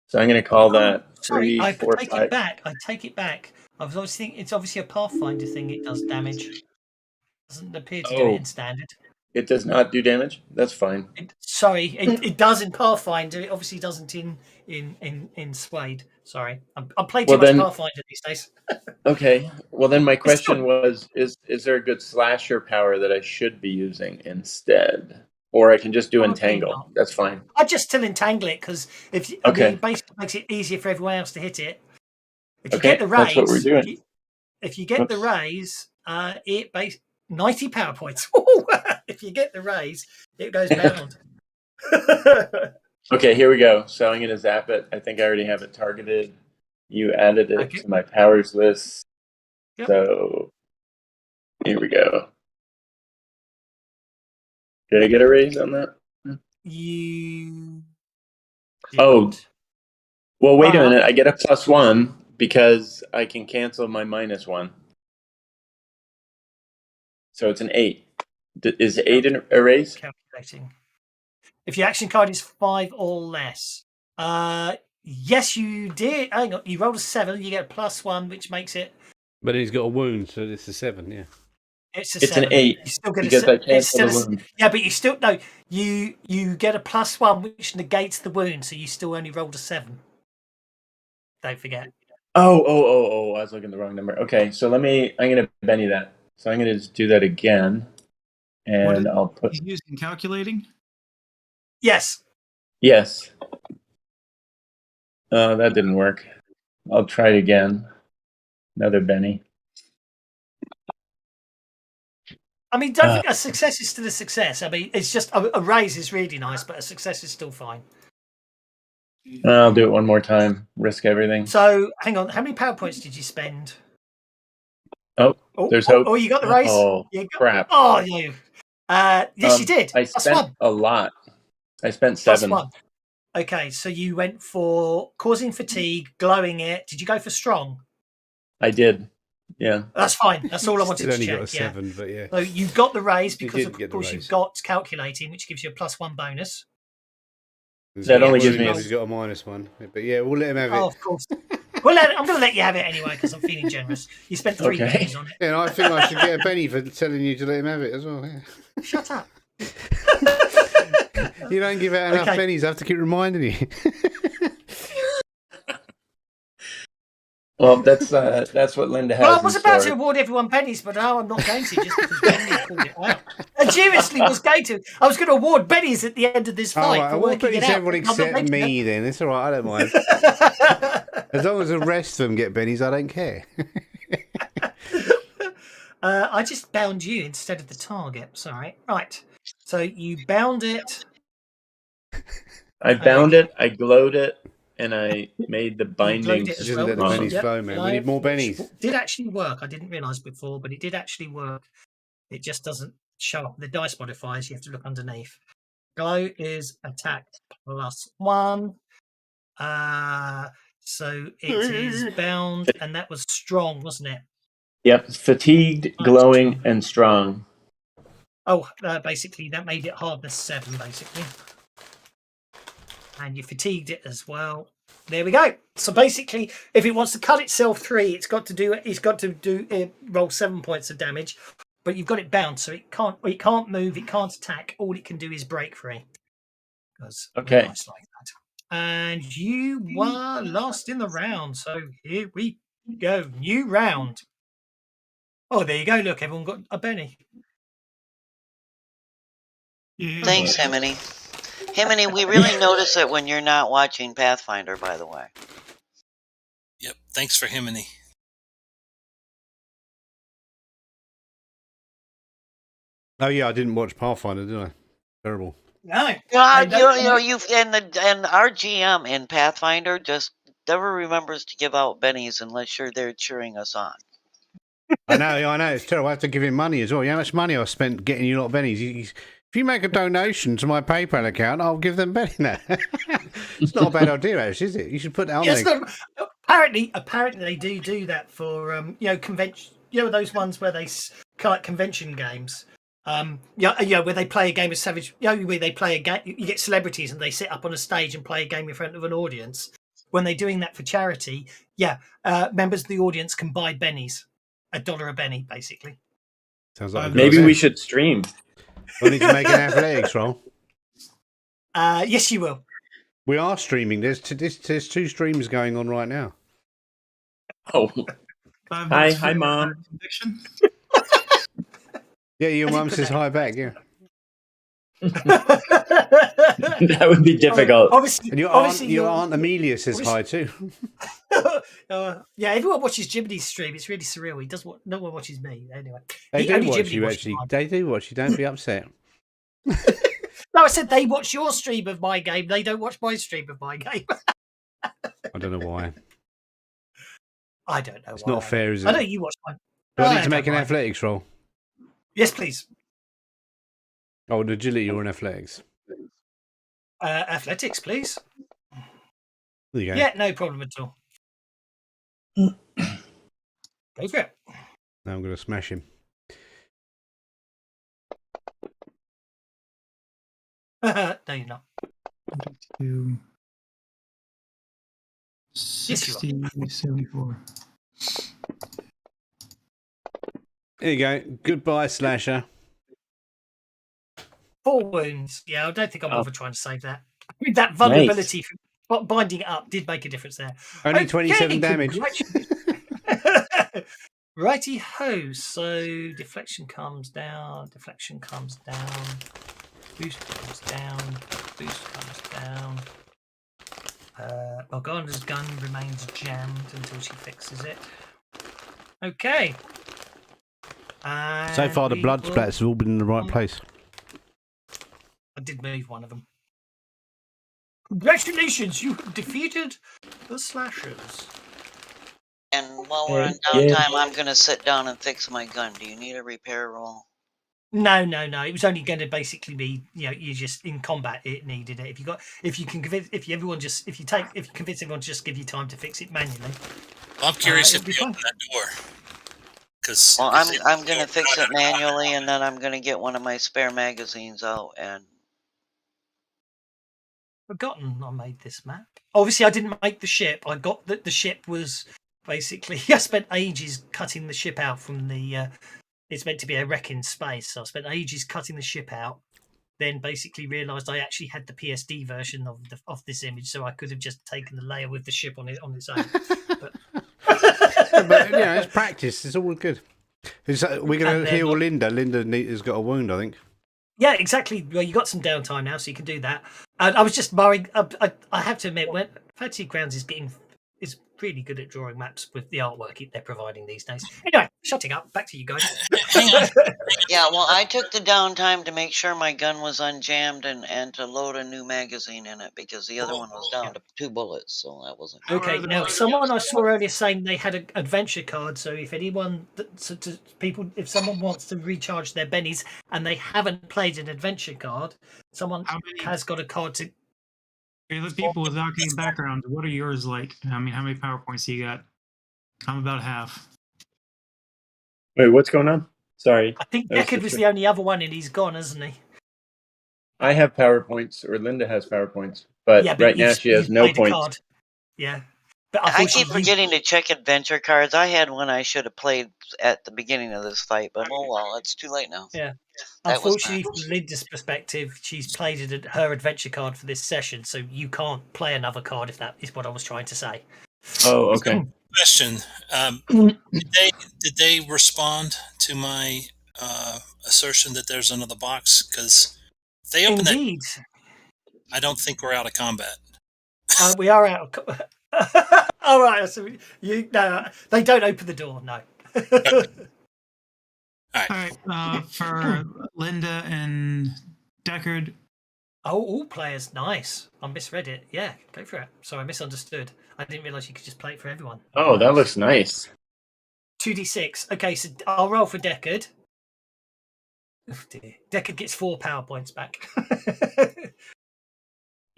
So I'm going to call that 3, 4, 5. I take it back. I was always thinking it's obviously a Pathfinder thing. It does damage. Doesn't appear to do it in standard. It does not do damage. That's fine. It does in Pathfinder. It obviously doesn't in SWADE. Sorry, I'm playing too much Pathfinder these days. Okay. Well, then my question was: is there a good slasher power that I should be using instead, or I can just do Entangle? That's fine. I just still Entangle it because it basically makes it easier for everyone else to hit it. If you get the raise, that's what we're doing. If you get the raise, it base 90 power points. If you get the raise, it goes bound. Okay, here we go. So I'm going to zap it. I think I already have it targeted. You added it to my powers list. Yep. So here we go. Did I get a raise on that? You didn't. Oh, well, wait a minute. I get a +1 because I can cancel my -1. So it's an 8. Is 8 a raise? Calculating. If your action card is 5 or less. Yes, you did. Hang on. You rolled a 7, you get a +1, which makes it. But he's got a wound, so it's a 7, yeah. It's a 7. An 8. You still get because I cancel the wound. Yeah, but you still you get a +1, which negates the wound, so you still only rolled a 7. Don't forget. Oh! I was looking at the wrong number. Okay, so I'm gonna Benny that. So I'm gonna just do that again, and I'll put. He's using calculating. Yes. Yes. That didn't work. I'll try it again. Another Benny. I mean, don't think a success is still a success. I mean, it's just a raise is really nice, but a success is still fine. I'll do it one more time. Risk everything. So, hang on. How many power points did you spend? Oh, there's hope. Oh, you got the raise? Oh, crap. Oh, no. Yes, you did. I spent a lot. I spent 7. +1. Okay, so you went for causing fatigue, glowing it. Did you go for strong? I did. Yeah. That's fine. That's all I wanted Still to only check. got a 7, but yeah. So you got the raise You because did of get the course raise. you've got calculating, which gives you a +1 bonus. That only gives me He's got a -1, but yeah, we'll let him have it. Oh, of course. Well, I'm going to let you have it anyway because I'm feeling generous. You spent 3 pennies on it. Yeah, and I think I should get a penny for telling you to let him have it as well. Yeah. Shut up. You don't give out enough pennies. I have to keep reminding you. Well, that's what Linda has. Well, I was in about store. to award everyone pennies, but now I'm not going to just because Benny called it out. I seriously was going to. I was going to award pennies at the end of this fight for working it out. Everyone except me then. It's all right. I don't mind. As long as the rest of them get pennies, I don't care. I just bound you instead of the target. Sorry. Right. So you bound it. I bound it, I glowed it, and I made the binding. Just let the pennies flow, man. We need more pennies. It did actually work. I didn't realise before, but it did actually work. It just doesn't show up the dice modifiers. You have to look underneath. Glow is attack +1. So it is bound, and that was strong, wasn't it? Yep, fatigued, glowing, and strong. Oh, basically that made it hardness 7, basically. And you fatigued it as well. There we go. So basically, if it wants to cut itself 3, it's got to roll 7 points of damage. But you've got it bound, so it can't move, it can't attack. All it can do is break free. Okay. Nice like that. And you were last in the round. So here we go. New round. Oh, there you go. Look, everyone got a penny. Thanks, Himiny. Himiny, we really notice it when you're not watching Pathfinder, by the way. Yep. Thanks for Himiny. Oh yeah, I didn't watch Pathfinder, did I? Terrible. No. Well, you and our GM in Pathfinder just never remembers to give out bennies unless they're cheering us on. I know. It's terrible. I have to give him money as well. You know how much money I spent getting you a lot of bennies? If you make a donation to my PayPal account, I'll give them bennies. No. It's not a bad idea, actually, is it? You should put that on there. Apparently they do that for convention. Those ones where they like convention games. Where they play a game of Savage. Where they play a game. You get celebrities and they sit up on a stage and play a game in front of an audience. When they're doing that for charity, members of the audience can buy bennies, $1 a benny, basically. Sounds like maybe we should stream. We need to make an athletics roll. Yes, you will. We are streaming. There's 2 streams going on right now. Oh, hi, Mom. Yeah, your mum says hi back. Yeah. That would be difficult. Obviously, and your aunt Amelia says hi too. Everyone watches Jiminy's stream. It's really surreal. No one watches me anyway. They do watch you, actually. They do watch you. Don't be upset. No, I said they watch your stream of my game. They don't watch my stream of my game. I don't know why. I don't know. It's not fair, is it? I know you watch mine. Do I need to make an athletics roll? Yes, please. Oh, an agility or an athletics? Athletics, please. There you go. Yeah, no problem at all. Go for it. Now I'm going to smash him. No, you're not. 60, 74. There you go. Goodbye, Slasher. 4 wounds. Yeah, I don't think I'll bother trying to save that. I mean, that vulnerability from binding it up did make a difference there. Only 27 damage. Righty ho. So deflection comes down. Deflection comes down. Boost comes down. Boost comes down. Morgana's gun remains jammed until she fixes it. Okay. So far, the And blood we will- splatters have all been in the right place. I did move one of them. Congratulations, you have defeated the slashers. And while we're on Yeah. downtime, I'm gonna sit down and fix my gun. Do you need a repair roll? No. It was only going to basically be, you just in combat it needed it. If you convince everyone to just give you time to fix it manually. I'm curious it'll if be we fine. open that door. Because Well, I'm gonna fix it manually, and then I'm gonna get one of my spare magazines out and. Forgotten I made this map. Obviously, I didn't make the ship. I got that the ship was basically. I spent ages cutting the ship out from the. It's meant to be a wreck in space, so I spent ages cutting the ship out. Then basically realised I actually had the PSD version of this image, so I could have just taken the layer with the ship on its own. But It's practice. It's all good. We're going And to then- heal Linda. Linda has got a wound, I think. Yeah, exactly. Well, you got some downtime now, so you can do that. And I was just worrying. I have to admit, when FantasyGrounds is really good at drawing maps with the artwork they're providing these days. Anyway, shutting up. Back to you guys. hang on. Yeah, well, I took the downtime to make sure my gun was unjammed and to load a new magazine in it because the other one was down to 2 bullets, so that wasn't. Okay, now someone I saw earlier saying they had an adventure card. So if anyone, if someone wants to recharge their bennies and they haven't played an adventure card, someone How many- has got a card to. Okay, the people with arcane backgrounds, what are yours like? I mean, how many PowerPoints do you got? I'm about half. Wait, what's going on? Sorry. I think That was Deckard just was a- the only other one, and he's gone, hasn't he? I have PowerPoints, or Linda has PowerPoints, but right now he's- she has he's no played a points. card. Yeah, but I keep unfortunately, forgetting to check adventure cards. I had one I should have played at the beginning of this fight, but oh well, it's too late now. Yeah. That was Unfortunately, from Linda's perspective, she's played her adventure card for this session, so you can't play another card if that is what I was trying to say. Oh, okay. Question: Did they respond to my assertion that there's another box? Because they opened that. Indeed, I don't think we're out of combat. we are out. All right, so they don't open the door. No. All All right. right, for Linda and Deckard, Oh, all players, nice. I misread it. Yeah, go for it. Sorry, I misunderstood. I didn't realise you could just play it for everyone. Oh, that looks nice. 2d6. Okay, so I'll roll for Deckard. Oh dear. Deckard gets 4 power points back.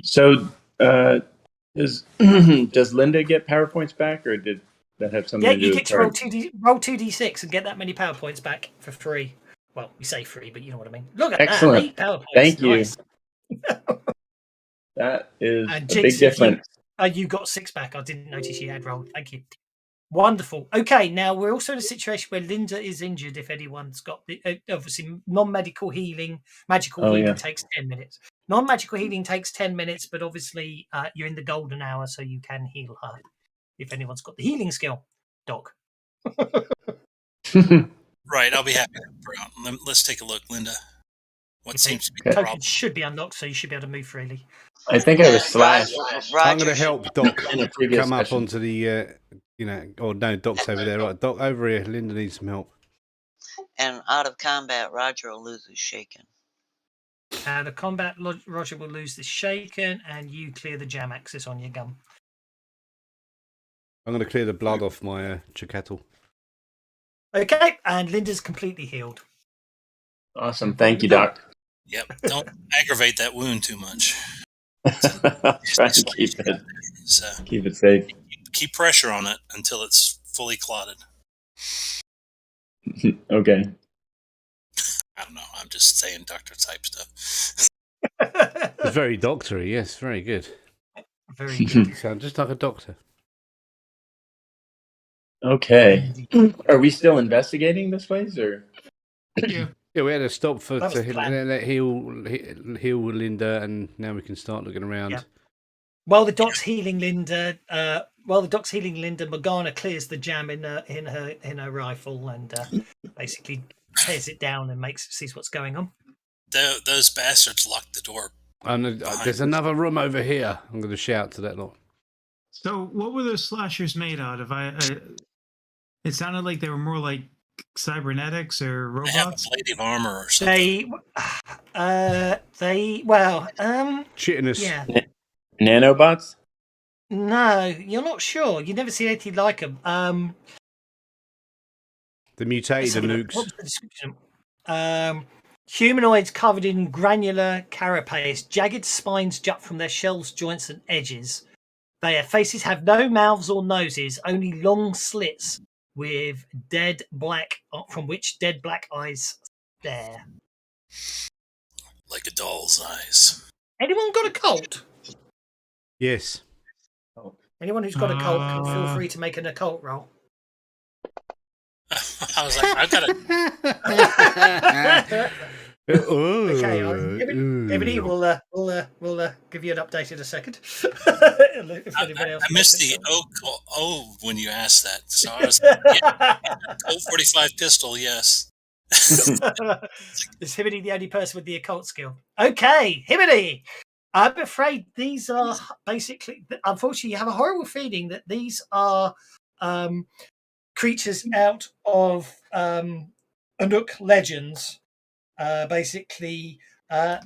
So, does Linda get PowerPoints back, or did that have something Yeah, to do you with get to roll cards? roll 2d6 and get that many power points back for free. Well, we say free, but you know what I mean. Look at Excellent. that, 8 power points. Thank you. Nice. That is And a Jinx, big difference. You got 6 back. I didn't notice you had rolled. Thank you. Wonderful. Okay, now we're also in a situation where Linda is injured. If anyone's got the obviously non-medical healing, magical Oh, healing yeah. takes 10 minutes. Non-magical healing takes 10 minutes, but obviously you're in the golden hour, so you can heal her if anyone's got the healing skill. Doc. Right, I'll be happy to help her out. Let's take a look, Linda. What Okay. seems to be the Token problem? should be unlocked, so you should be able to move freely. I think I was slashed I'm going to help Doc in a previous come up session. onto the, oh no, Doc's over there. Right, Doc, over here. Linda needs some help. And out of combat, Roger will lose his shaken. The combat, Roger will lose the shaken, and you clear the jam axis on your gun. I'm going to clear the blood off my Chikatl. Okay, and Linda's completely healed. Awesome. Thank you, Doc. Yep. Don't aggravate that wound too much. I'll try and keep it safe. Keep pressure on it until it's fully clotted. Okay. I don't know. I'm just saying doctor type stuff. It's very doctory, yes, very good. Very good. You sound just like a doctor. Okay. Are we still investigating this place, or? yeah. Yeah, we had to stop That was the plan. let heal Linda, and now we can start looking around. Yeah. While the doc's healing Linda, Morgana clears the jam in her rifle and basically tears it down and sees what's going on. Those bastards locked the door. And there's another room over here. I'm going to shout to that lot. So, what were those slashers made out of? It sounded like they were more like cybernetics or They have a robots? blade of armor or something. Shitting us. yeah. Nanobots? No, you're not sure. You never seen anything like them. The Let's mutated have a look. nukes. What was the description? Humanoids covered in granular carapace, jagged spines jut from their shells, joints, and edges. Their faces have no mouths or noses, only long slits with from which dead black eyes stare. Like a doll's eyes. Anyone got a cult? Yes. Anyone who's got a cult can feel free to make an occult roll. I was like, I've got a. Okay, everybody, we'll give you an update in a second. I missed the oh when you asked that. So I was yeah, Colt 45 pistol, yes. Is Hibity the only person with the occult skill? Okay, Hibity. I'm afraid these are basically. Unfortunately, you have a horrible feeling that these are creatures out of Anuk legends. Basically,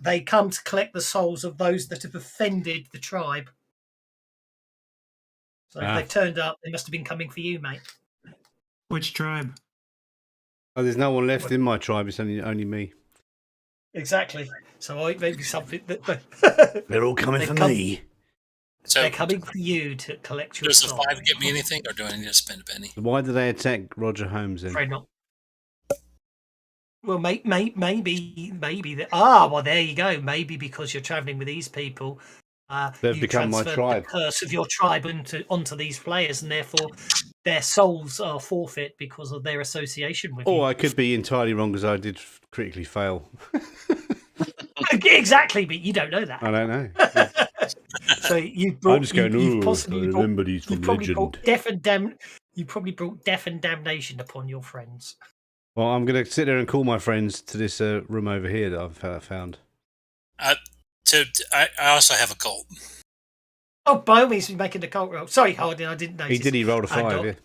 they come to collect the souls of those that have offended the tribe. So if they've turned up, they must have been coming for you, mate. Which tribe? Oh, there's no one left in my tribe. It's only me. Exactly. So maybe something that They're all coming for me. So they're coming for you to collect your does the soul. 5 get me anything, or do I need to spend a penny? Why do they attack Roger Holmes then? Afraid not. Well, maybe. Well, there you go. Maybe because you're traveling with these people, They've you become my transferred tribe. the curse of your tribe onto these players, and therefore their souls are forfeit because of their association with you. I could be entirely wrong because I did critically fail. Exactly, but you don't know that. I don't know. So you brought. I'm just going. You've possibly remember these from legend. You probably brought death and damnation upon your friends. Well, I'm going to sit there and call my friends to this room over here that I've found. I also have a cult. Oh, by all means, we're making the cult roll. Sorry, Hardin, I didn't notice. He rolled a 5, Doc.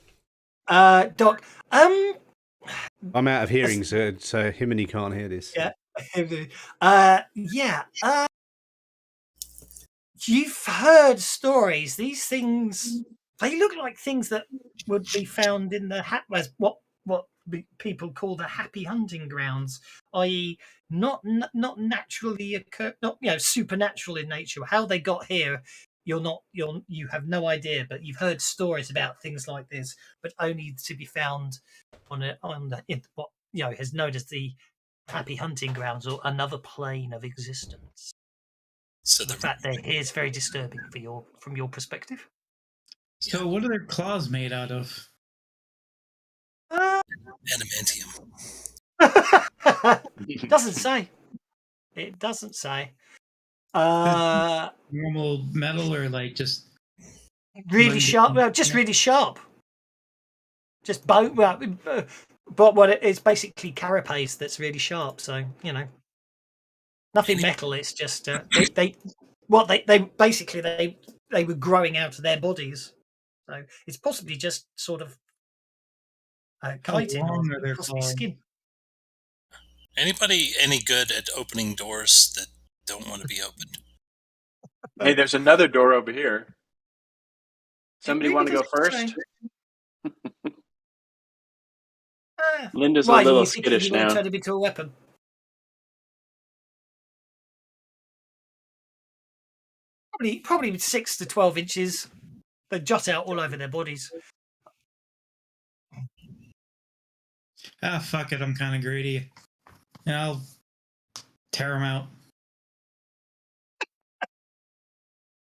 yeah. Doc, I'm out of hearing, so him and he can't hear this. Yeah. You've heard stories. These things, they look like things that would be found in the what people call the happy hunting grounds, i.e., not naturally occur, not supernatural in nature. How they got here, you have no idea. But you've heard stories about things like this, but only to be found on what is known as the happy hunting grounds or another plane of existence. So the fact they're here is very disturbing from your perspective. So what are their claws made out of? Adamantium. Doesn't say. It doesn't say. Normal metal or like just really sharp? Well, just really sharp. Just bone. Well, but what it's basically carapace that's really sharp. So nothing metal. It's just they basically were growing out of their bodies. So it's possibly just sort of chitin or possibly skin. Anybody any good at opening doors that don't want to be opened? Hey, there's another door over here. Somebody want to go first? Linda's a little skittish now. Turn it into a weapon. Probably 6 to 12 inches. They jut out all over their bodies. Fuck it, I'm kind of greedy. And I'll tear them out.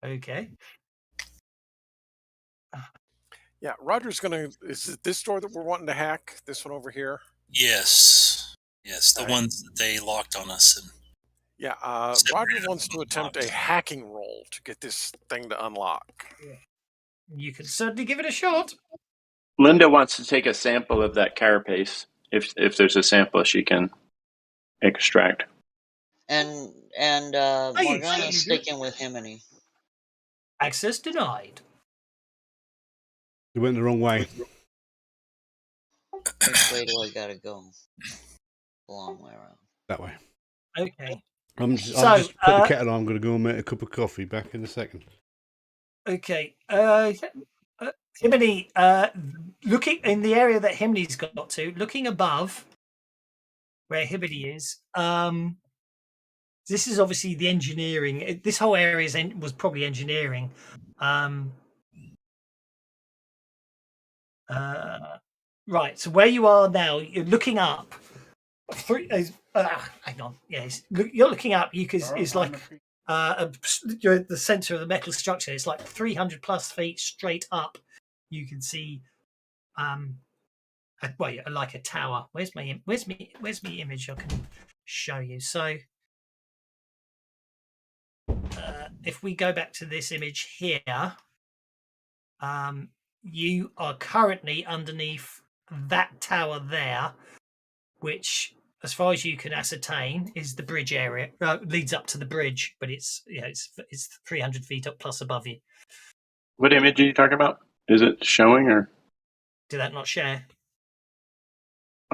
Okay. Yeah, Roger's gonna. Is it this door that we're wanting to hack? This one over here? Yes, the ones that they locked on us. And yeah, Roger wants to attempt a hacking roll to get this thing to unlock. Yeah. You can certainly give it a shot. Linda wants to take a sample of that carapace. If there's a sample she can extract. And Morgana's sticking with Himini. Access denied. You went the wrong way. Which way do I gotta go? A long way around. That way. Okay. I'm just So, put the kettle on. I'm going to go and make a cup of coffee. Back in a second. Okay. Himini, looking in the area that Himini's got to, looking above where Himini is, this is obviously the engineering. This whole area was probably engineering. Right. So where you are now, you're looking up. Hang on. Yes, you're looking up. It's like you're at the center of the metal structure. It's like 300 plus feet straight up. You can see, like a tower. Where's my image? I can show you. So, if we go back to this image here, you are currently underneath that tower there, which, as far as you can ascertain, is the bridge area. Leads up to the bridge, but it's 300 feet up plus above you. What image are you talking about? Is it showing or? Did that not share?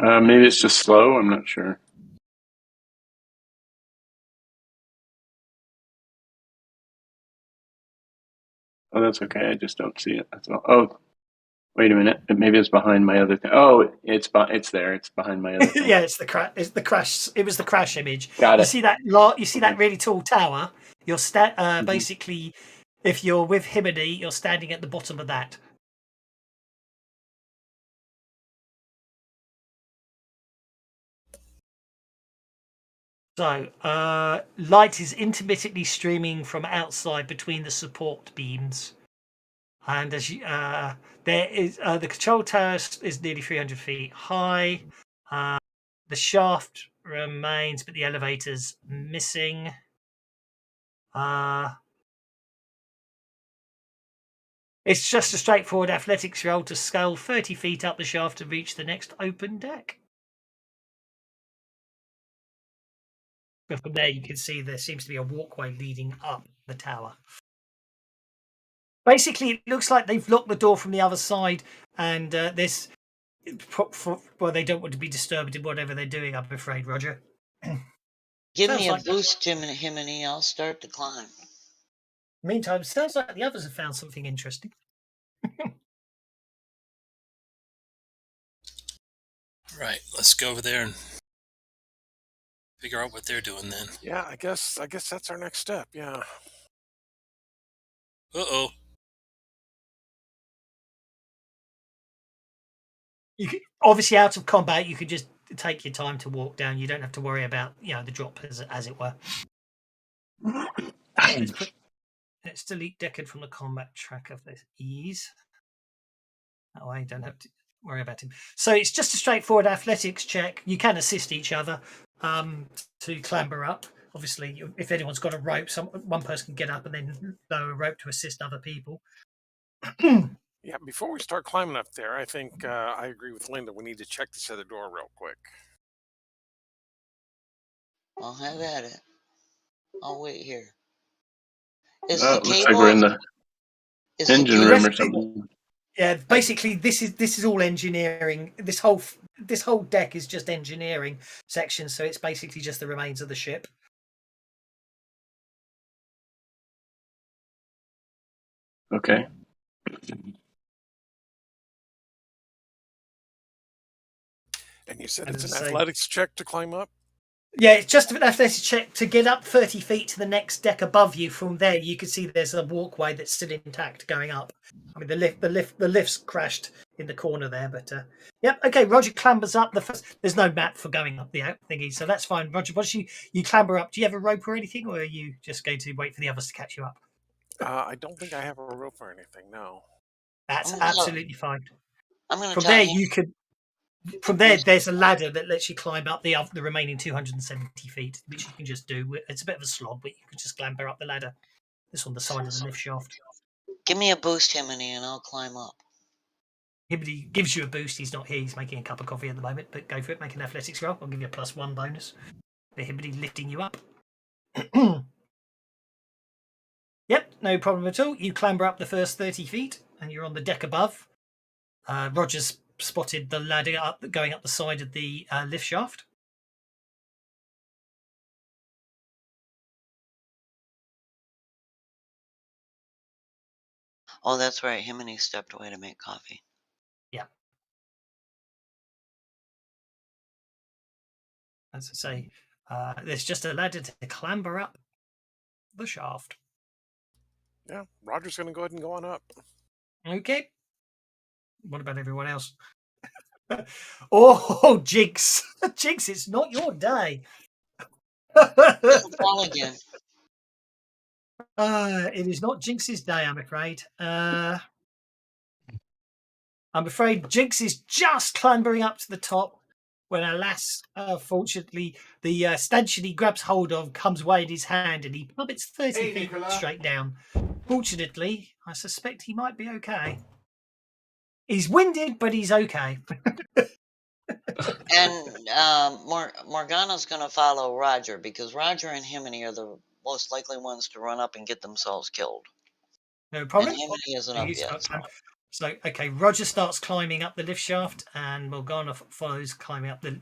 Maybe it's just slow. I'm not sure. Oh, that's okay. I just don't see it. That's all. Oh, wait a minute. Maybe it's behind my other thing. Oh, it's there. It's behind my other thing. Yeah, it's the crash. It's the crash. It was the crash image. Got it. You see that? You see that really tall tower? You're basically, if you're with Himini, you're standing at the bottom of that. So, light is intermittently streaming from outside between the support beams, and as you, there is the control tower is nearly 300 feet high. The shaft remains, but the elevator's missing. It's just a straightforward athletics roll to scale 30 feet up the shaft to reach the next open deck. But from there, you can see there seems to be a walkway leading up the tower. Basically, it looks like they've locked the door from the other side, and they don't want to be disturbed in whatever they're doing, I'm afraid, Roger. Give me a boost, Himini. I'll start to climb. Meantime, it sounds like the others have found something interesting. Right, let's go over there and figure out what they're doing then. Yeah, I guess that's our next step. Yeah. Uh-oh. You could, obviously, out of combat, you could just take your time to walk down. You don't have to worry about the drop, as it were. Let's delete Deckard from the combat track of this ease. That way, you don't have to worry about him. So it's just a straightforward athletics check. You can assist each other to clamber up. Obviously, if anyone's got a rope, one person can get up and then lower a rope to assist other people. Yeah, before we start climbing up there, I think I agree with Linda. We need to check this other door real quick. I'll have at it. I'll wait here. It looks like we're in the engine room or something. Yeah, basically, this is all engineering. This whole deck is just engineering section, so it's basically just the remains of the ship. Okay. And you said it's an athletics check to climb up? Yeah, it's just an athletics check to get up 30 feet to the next deck above you. From there, you can see there's a walkway that's still intact going up. I mean, the lift's crashed in the corner there, but yep. Okay, Roger clambers up. There's no map for going up the thingy, so that's fine. Roger, once you clamber up, do you have a rope or anything, or are you just going to wait for the others to catch you up? I don't think I have a rope or anything. No. That's absolutely fine. From there, you could. From there, there's a ladder that lets you climb up the remaining 270 feet, which you can just do. It's a bit of a slog, but you can just clamber up the ladder. It's on the side of the lift shaft. Give me a boost, Himini, and I'll climb up. Himini gives you a boost. He's not here. He's making a cup of coffee at the moment, but go for it. Make an athletics roll. I'll give you a +1 bonus for Himini lifting you up. Yep, no problem at all. You clamber up the first 30 feet, and you're on the deck above. Roger's spotted the ladder going up the side of the lift shaft. Oh, that's right. Him and he stepped away to make coffee. Yeah. As I say, there's just a ladder to clamber up the shaft. Yeah, Roger's going to go ahead and go on up. Okay. What about everyone else? Oh, Jinx. Jinx, it's not your day. It'll fall again. It is not Jinx's day, I'm afraid. I'm afraid Jinx is just clambering up to the top when, alas, fortunately, the stanchion he grabs hold of comes away in his hand and he plummets 30 feet straight down. Fortunately, I suspect he might be okay. He's winded, but he's okay. And Morgana's going to follow Roger because Roger and Himini are the most likely ones to run up and get themselves killed. No problem. And Himini isn't up yet. So, okay, Roger starts climbing up the lift shaft, and Morgana follows climbing up the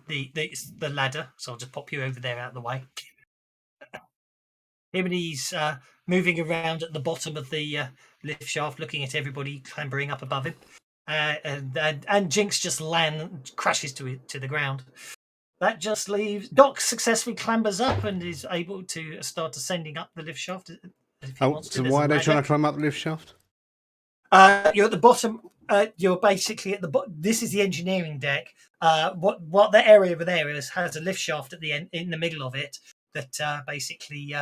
ladder. So I'll just pop you over there out of the way. Himini's moving around at the bottom of the lift shaft, looking at everybody clambering up above him. And Jinx just crashes to the ground. That just leaves Doc successfully clambers up and is able to start ascending up the lift shaft. So why are they trying to climb up the lift shaft? You're at the bottom. You're basically at the bottom. This is the engineering deck. What the area over there has a lift shaft at the end, in the middle of it. That basically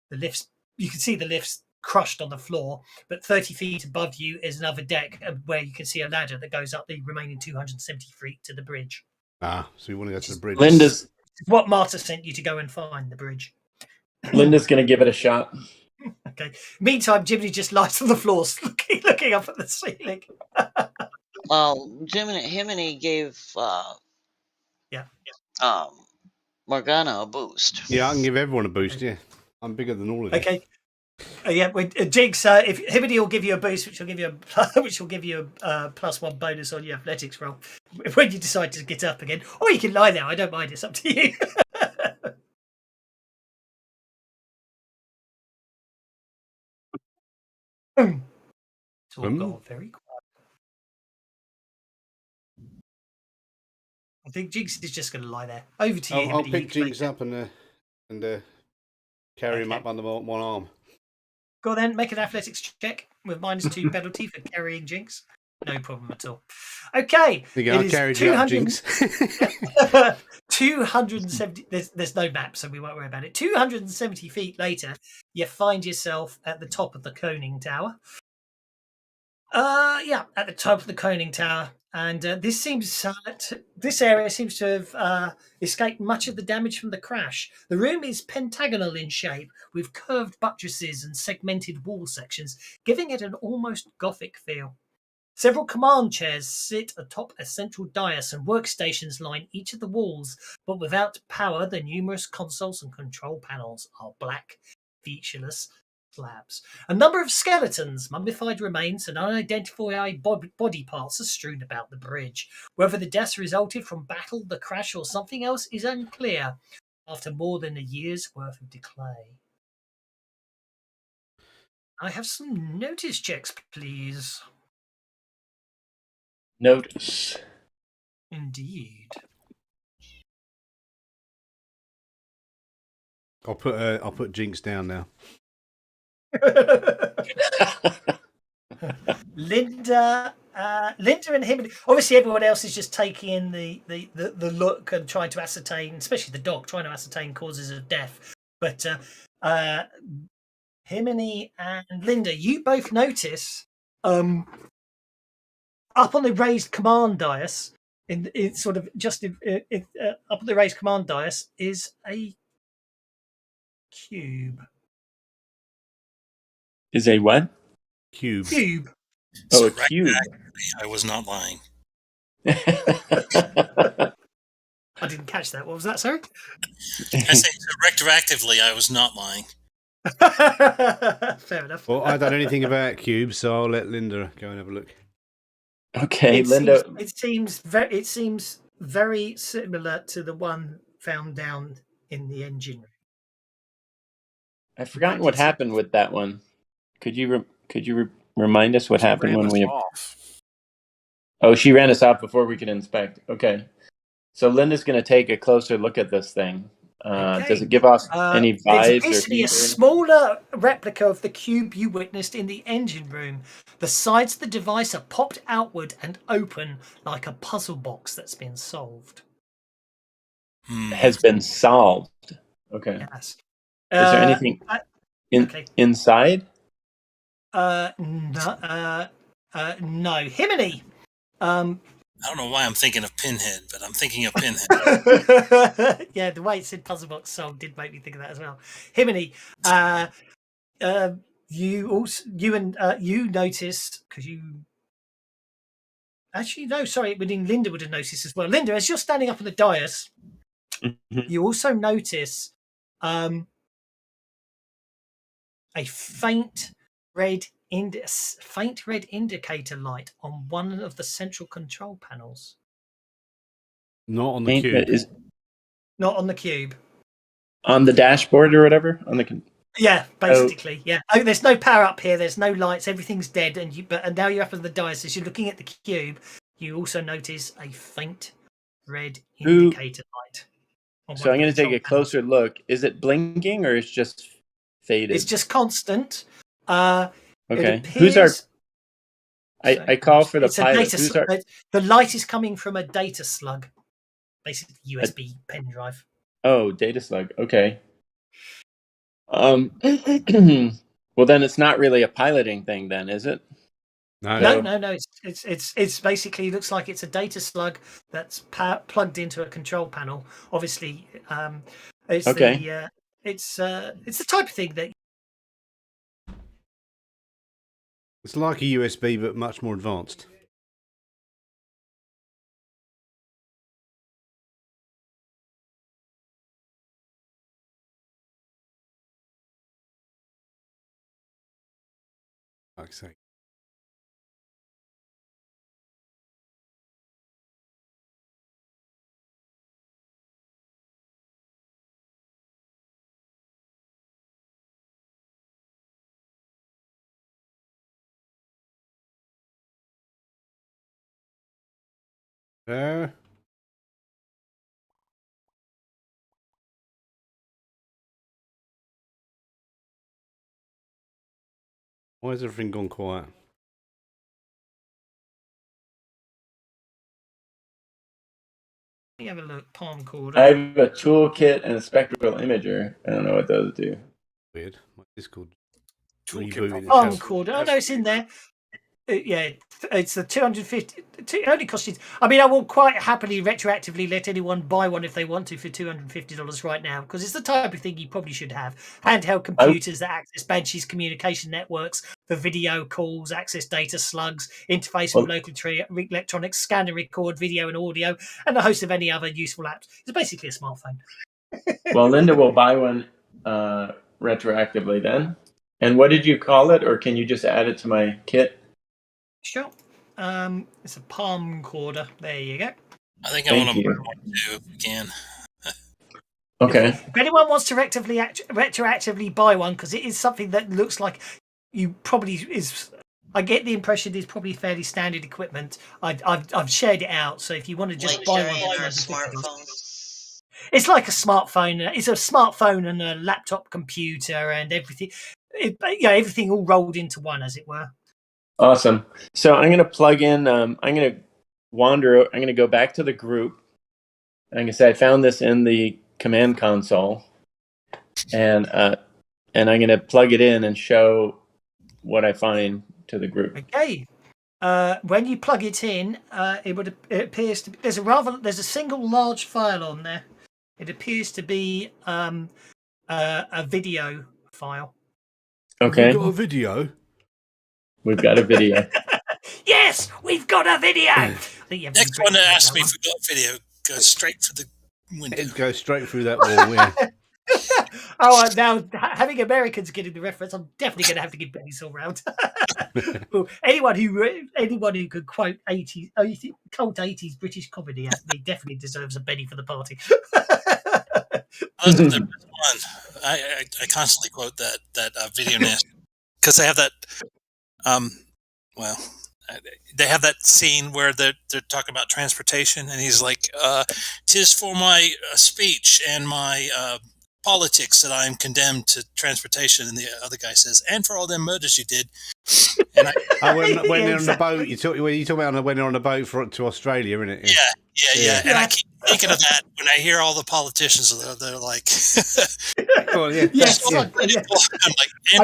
the lifts. You can see the lifts crushed on the floor, but 30 feet above you is another deck where you can see a ladder that goes up the remaining 270 feet to the bridge. Ah, so you want to go to the bridge? Linda's What Marta sent you to go and find the bridge. going to give it a shot. Okay. Meantime, Jimmy just lies on the floor, looking up at the ceiling. Well, Himini gave Morgana a boost. Yeah, I can give everyone a boost. Yeah, I'm bigger than all of you. Okay. Yeah, Jinx. If Himini will give you a boost, which will give you a +1 bonus on your athletics roll when you decide to get up again, or you can lie there. I don't mind. It's up to you. It's all gone very quiet. I think Jinx is just going to lie there. Over to you. I'll pick Jinx up and carry him up under one arm. Go on then, make an athletics check with -2 penalty for carrying Jinx. No problem at all. Okay. I carried you up, Jinx. 270. There's no map, so we won't worry about it. 270 feet later, you find yourself at the top of the Coning Tower. At the top of the Coning Tower, and this area seems to have escaped much of the damage from the crash. The room is pentagonal in shape, with curved buttresses and segmented wall sections, giving it an almost Gothic feel. Several command chairs sit atop a central dais, and workstations line each of the walls, but without power. The numerous consoles and control panels are black, featureless slabs. A number of skeletons, mummified remains, and unidentified body parts are strewn about the bridge. Whether the deaths resulted from battle, the crash, or something else is unclear after more than a year's worth of decay. I have some notice checks, please. Notice. Indeed. I'll put Jinx down now. Linda and him. Obviously, everyone else is just taking in the look and trying to ascertain, especially the dog, trying to ascertain causes of death. But Himini and Linda, you both notice up on the raised command dais, up on the raised command dais is a cube. Is a what? Cube. Cube. Oh, a cube. I was not lying. I didn't catch that. What was that, sorry? I say retroactively, I was not lying. Fair enough. Well, I don't know anything about cubes, so I'll let Linda go and have a look. Okay, It Linda. it seems very similar to the one found down in the engine room. I've forgotten what Granted, happened with that one. Could you remind us what She happened ran when us we? off. Oh, she ran us off before we could inspect. Okay, so Linda's going to take a closer look at this thing. Does Okay. it give off any There vibes appears or to be a heat? Or anything? smaller replica of the cube you witnessed in the engine room. The sides of the device are popped outward and open like a puzzle box that's been solved. Has been solved. Okay. Yes. Is there anything okay. inside? No. Himini. I don't know why I'm thinking of Pinhead, but I'm thinking of Pinhead. Yeah, the way it said puzzle box solved did make me think of that as well. Himini, you noticed because you actually no, sorry, Linda would have noticed as well. Linda, as you're standing up on the dais, you also notice a faint red indicator light on one of the central control panels. Not on the cube. Not on the cube. On the dashboard or whatever? On the Yeah, basically, yeah. Oh, there's no power up here. There's no lights. Everything's dead. And now you're up on the dais. As you're looking at the cube, you also notice a faint red indicator light. So I'm going to take a closer look. Is it blinking or it's just faded? It's just constant. Okay. Who's our? I call for the pilot. The light is coming from a data slug, basically USB pen drive. Oh, data slug. Okay. Well, then it's not really a piloting thing, then, is it? No. It's basically looks like it's a data slug that's plugged into a control panel. Obviously, it's okay. It's the type of thing that it's like a USB but much more advanced. Fuck's sake. Why has everything gone quiet? Let me have a look. Palm cord. I have a toolkit and a spectral imager. I don't know what those do. Weird. It's called palm cord. Oh no, it's in there. Yeah, it's the 250. It only cost you. I mean, I will quite happily retroactively let anyone buy one if they want to for $250 right now, because it's the type of thing you probably should have. Handheld computers that access Banshee's communication networks for video calls, access data slugs, interface with local electronics, scan and record video and audio, and a host of any other useful apps. It's basically a smartphone. Well, Linda will buy one retroactively then. And what did you call it, or can you just add it to my kit? Sure. It's a palm corder. There you go. I think I want to buy one too, if we can. Okay. If anyone wants to retroactively buy one, because it is something that looks like you probably is. I get the impression it's probably fairly standard equipment. I've shared it out, so if you want to just buy one, a smartphone. It's like a smartphone. It's a smartphone and a laptop computer and everything. Everything all rolled into one, as it were. Awesome. So I'm going to plug in. I'm going to wander. I'm going to go back to the group. Like I said, I found this in the command console, and I'm going to plug it in and show what I find to the group. Okay. When you plug it in, it appears to be, there's a single large file on there. It appears to be a video file. Okay. We've got a video. We've got a video. Yes, we've got a video. Next one to ask me if we got video goes straight for the window. It goes straight through that wall. Yeah. Oh, now having Americans getting the reference, I'm definitely going to have to give Benny's all round. anyone who could quote 80s, cult 80s British comedy at me definitely deserves a Benny for the party. That's the best one. I constantly quote that video nasty because they have that. Well, they have that scene where they're talking about transportation, and he's like, "'Tis for my speech and my politics that I am condemned to transportation," and the other guy says, "And for all them murders you did." And when they're on the boat, you talk about when they're on the boat to Australia, isn't it? Yeah. And I keep thinking of that when I hear all the politicians. They're like, well, yeah. Yes, I'm like, and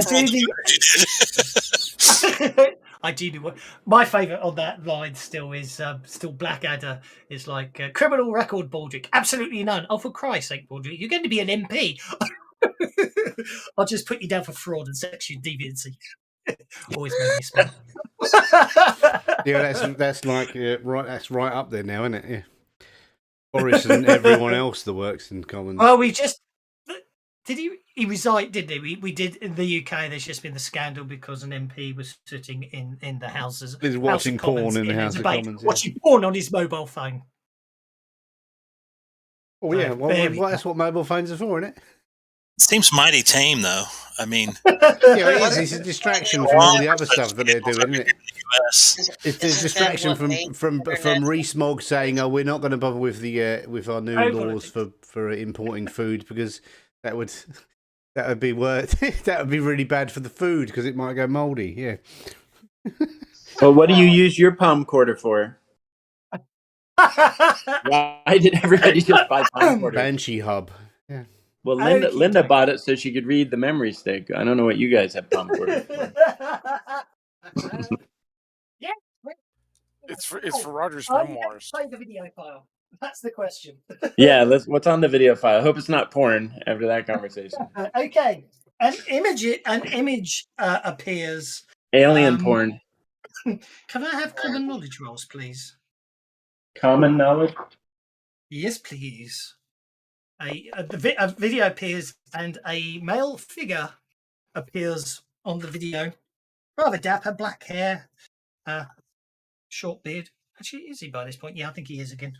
for all the murders you did. I do know what my favourite on that line still is still Blackadder is like criminal record, Baldrick. Absolutely none. Oh, for Christ's sake, Baldrick, you're going to be an MP. I'll just put you down for fraud and sexual deviancy. Always made me smile. Yeah, that's like right. That's right up there now, isn't it? Yeah. Boris and everyone else that works in Commons. Well, we just did he resigned, didn't he? We did in the UK. There's just been the scandal because an MP was sitting in the houses. He's watching porn in the House of Commons. Yeah. Watching porn on his mobile phone. Oh yeah, that's what mobile phones are for, isn't it? Seems mighty tame, though. I mean, yeah, it is. It's a distraction from all the other stuff that they're doing, isn't it? It's a distraction from Rees-Mogg saying, "Oh, we're not going to bother with the with our new laws for importing food because that would be that would be really bad for the food because it might go mouldy." Yeah. Well, what do you use your palm quarter for? Why did everybody just buy palm quarter? Banshee Hub. Yeah. Well, Linda bought it so she could read the memory stick. I don't know what you guys have palm quarter for. Yeah. It's for Roger's memoirs. Play the video file. That's the question. Yeah, what's on the video file? I hope it's not porn after that conversation. Okay. An image appears. Alien porn. Can I have common knowledge rolls, please? Common knowledge? Yes, please. A video appears and a male figure appears on the video. Rather dapper, black hair, short beard. Actually, is he by this point? Yeah, I think he is again.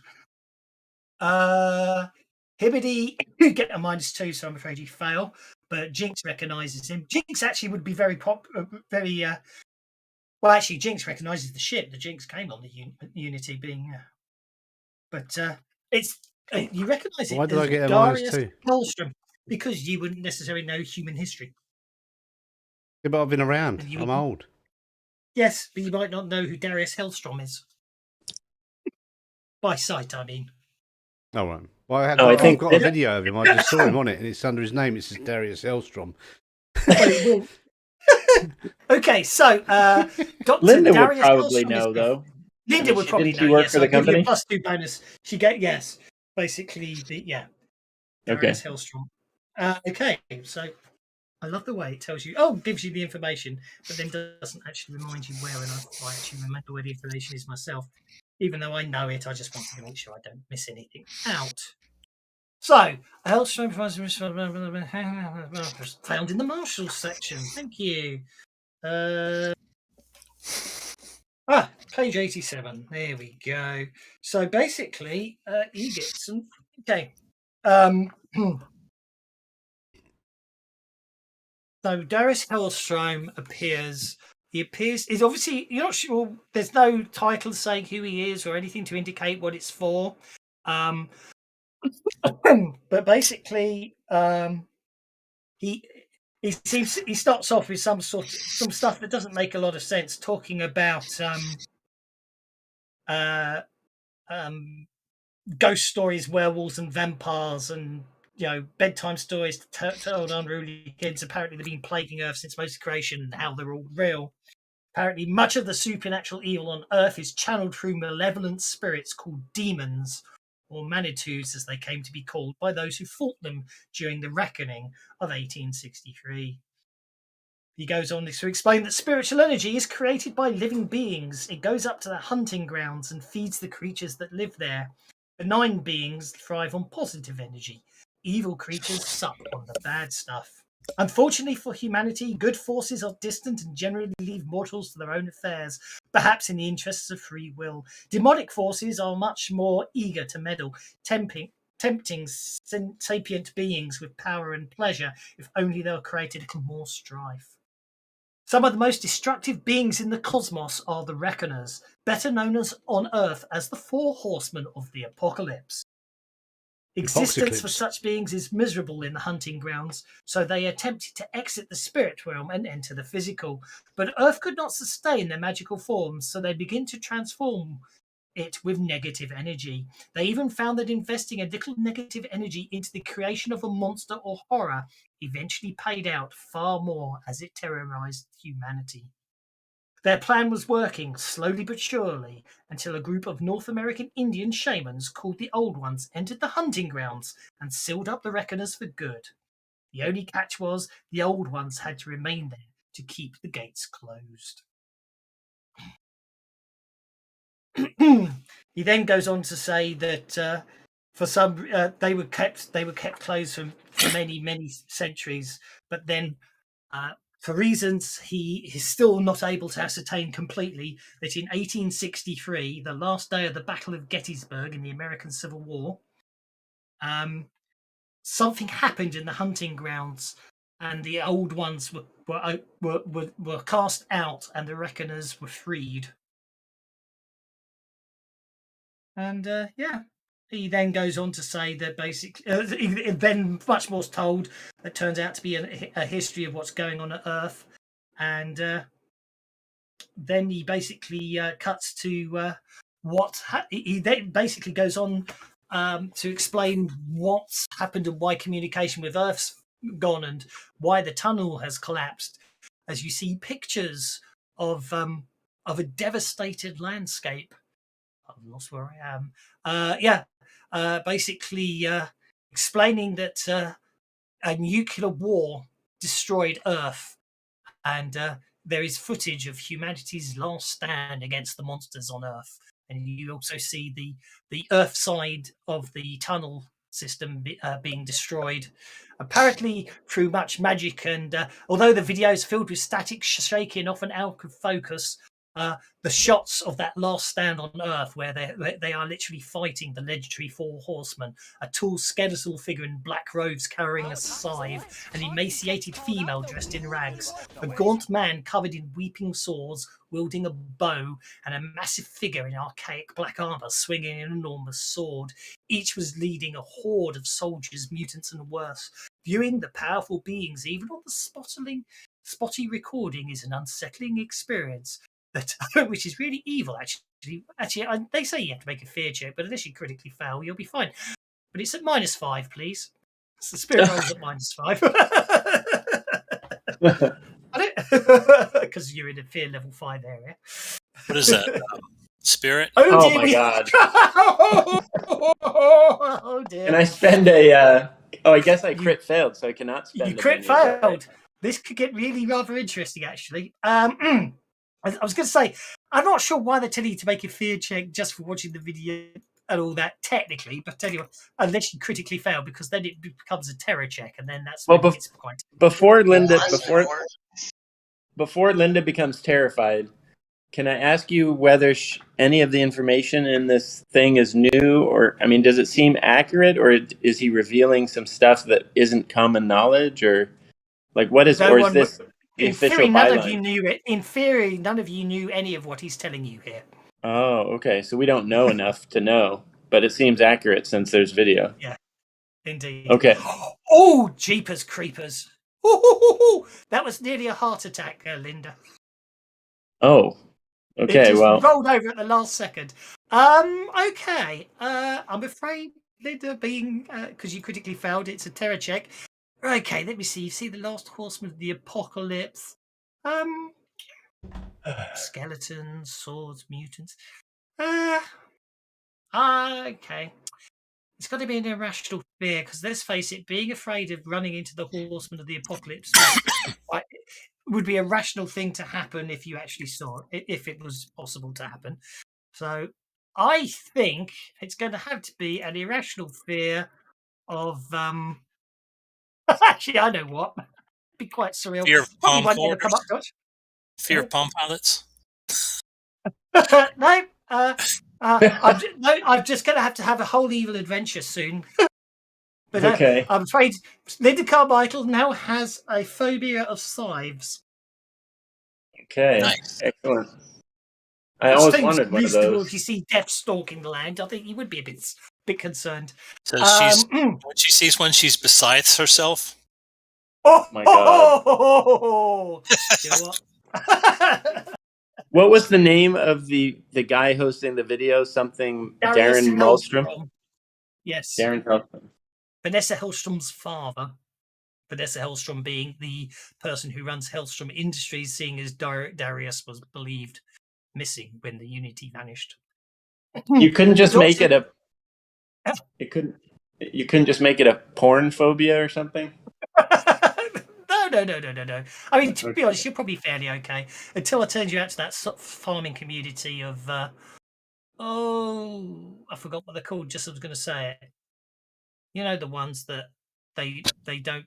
Hibbity, you get a -2, so I'm afraid you fail. But Jinx recognises him. Jinx actually would be very well, actually, Jinx recognises the ship. The Jinx came on the Unity being... But it's... you recognise it. Why did I get a Darius -2? Hellstrom, because you wouldn't necessarily know human history. Yeah, but I've been around. I'm old. Yes, but you might not know who Darius Hellstrom is. By sight, I mean. Oh, right. Well, I've got a video of him. I just saw him on it, and it's under his name. It says Darius Hellstrom. Okay, so Dr. Linda Darius would probably Hellstrom know, though. Linda would probably know. Didn't she work for the company? +2 bonus. She get yes. Basically, Darius Hellstrom. Okay, so I love the way it tells you. Oh, gives you the information, but then doesn't actually remind you where. And I actually remember where the information is myself, even though I know it. I just want to make sure I don't miss anything out. So, Hellstrom found in the Marshall section. Thank you. Page 87. There we go. So basically, you get some. Okay. So Darius Hellstrom appears. He appears. Is obviously you're not sure. There's no title saying who he is or anything to indicate what it's for. But basically, he starts off with some stuff that doesn't make a lot of sense, talking about ghost stories, werewolves, and vampires, and bedtime stories told unruly kids. Apparently, they've been plaguing Earth since most creation, and how they're all real. Apparently, much of the supernatural evil on Earth is channeled through malevolent spirits called demons, or Manitous as they came to be called by those who fought them during the reckoning of 1863. He goes on to explain that spiritual energy is created by living beings. It goes up to the hunting grounds and feeds the creatures that live there. Benign beings thrive on positive energy. evil creatures sup on the bad stuff. Unfortunately for humanity, good forces are distant and generally leave mortals to their own affairs, perhaps in the interests of free will. Demonic forces are much more eager to meddle, tempting sapient beings with power and pleasure if only they were created a little more strife. Some of the most destructive beings in the cosmos are the Reckoners, better known on Earth as the Four Horsemen of the Apocalypse. Existence for such beings is miserable in the hunting grounds, so they attempted to exit the spirit realm and enter the physical. But Earth could not sustain their magical forms, so they begin to transform it with negative energy. They even found that investing a little negative energy into the creation of a monster or horror eventually paid out far more as it terrorized humanity. Their plan was working, slowly but surely, until a group of North American Indian shamans called the Old Ones entered the hunting grounds and sealed up the Reckoners for good. The only catch was the Old Ones had to remain there to keep the gates closed. He then goes on to say that for some they were kept closed for many centuries, but then for reasons he is still not able to ascertain completely, that in 1863, the last day of the Battle of Gettysburg in the American Civil War, something happened in the hunting grounds, and the Old Ones were cast out, and the Reckoners were freed. And he then goes on to say that basically, then much more is told. That turns out to be a history of what's going on at Earth, and then he basically cuts to he then basically goes on to explain what's happened and why communication with Earth's gone and why the tunnel has collapsed. As you see pictures of a devastated landscape. I've lost where I am. Basically explaining that a nuclear war destroyed Earth, and there is footage of humanity's last stand against the monsters on Earth. And you also see the Earth side of the tunnel system being destroyed, apparently through much magic. And although the video is filled with static shaking, often out of focus, the shots of that last stand on Earth, where they are literally fighting the legendary Four Horsemen, a tall skeletal figure in black robes carrying a scythe, an emaciated female dressed in rags, a gaunt man covered in weeping sores wielding a bow, and a massive figure in archaic black armor swinging an enormous sword. Each was leading a horde of soldiers, mutants, and worse. Viewing the powerful beings, even on the spotty recording, is an unsettling experience. Which is really evil, actually. They say you have to make a fear check, but unless you critically fail, you'll be fine. But it's at -5, please. So the spirit rolls at -5. Because you're in a fear level 5 area. What is that? Spirit? Oh my god. Oh dear. Can I spend a... I guess I crit failed, so I cannot spend You crit failed. Right? This could get really rather interesting, actually. I was going to say, I'm not sure why they're telling you to make a fear check just for watching the video and all that, technically, but anyway, unless you critically fail, because then it becomes a terror check, and then that's when it's quite... Before Linda becomes terrified, can I ask you whether any of the information in this thing is new, or, I mean, does it seem accurate, or is he revealing some stuff that isn't common knowledge, or, like, what is, or is this... In theory, none of you knew it. In theory, none of you knew any of what he's telling you here. Oh, okay. So we don't know enough to know, but it seems accurate since there's video. Yeah, indeed. Okay. Oh, jeepers creepers. Ooh, that was nearly a heart attack, Linda. Oh, okay. It just rolled over at the last second. Okay. I'm afraid, Linda, being because you critically failed, it's a terror check. Okay, let me see. You see the last horseman of the apocalypse. Skeletons, swords, mutants. Okay. It's got to be an irrational fear, because let's face it, being afraid of running into the horseman of the apocalypse would be a rational thing to happen if you actually saw it, if it was possible to happen. So I think it's going to have to be an irrational fear of actually, I know what. It'd be quite surreal. Fear of Probably palm won't ever come up quarters? to Fear of palm pilots? it. No, I'm just going to have a whole evil adventure soon. But Okay. I'm afraid Linda Carmichael now has a phobia of scythes. Okay. Nice. Excellent. I Which always seems wanted one of reasonable those. if you see death stalking the land. I think you would be a bit concerned. So she's when she sees one, she's besides herself. Oh My God. You know what? What was the name of the guy hosting the video? Something Darius Darren Malmstrom? Hellstrom. Yes. Darren Hellstrom. Vanessa Hellstrom's father. Vanessa Hellstrom being the person who runs Hellstrom Industries, seeing as Darius was believed missing when the Unity vanished. You couldn't just make it Doctor- you couldn't just make it a porn phobia or something? No. I mean, to be honest, you're probably fairly okay until I turned you out to that sort of farming community of I forgot what they're called. Just I was going to say it. You know, the ones that they don't.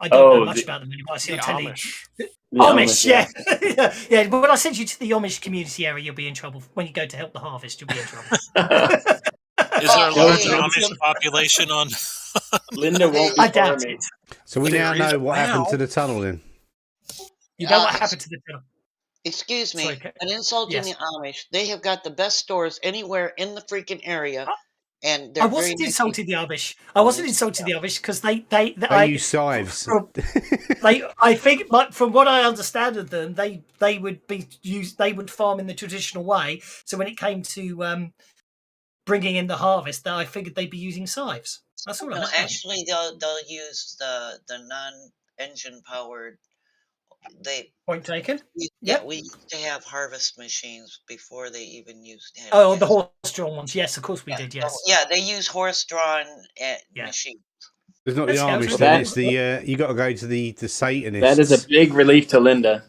I don't know much about them anymore. I see The on telly. Amish. Amish, yeah. Yeah. But when I send you to the Amish community area, you'll be in trouble. When you go to help the harvest, you'll be in trouble. Is there a large hey. Amish population on? Linda won't be I doubt farming. it. So we now There is know what happened now. to the tunnel then. You know what happened to the tunnel? Excuse me, Sorry, an insult yes. in the Amish. They have got the best stores anywhere in the freaking area, and they're I very wasn't nice insulting people. the Amish. I wasn't insulting the Amish because They use scythes. I think, but from what I understand of them, they would be used. They would farm in the traditional way. So when it came to bringing in the harvest, I figured they'd be using scythes. That's all I No, meant. actually, they'll use the non-engine powered. They Point taken. Yeah, we used to have harvest machines before they even used to have Oh, the gas. horse-drawn ones. Yes, of course we did. Yes. Yeah, they use horse-drawn machines. It's not the Let's go Amish, to then. that. It's the you got to go to the Satanists. That is a big relief to Linda.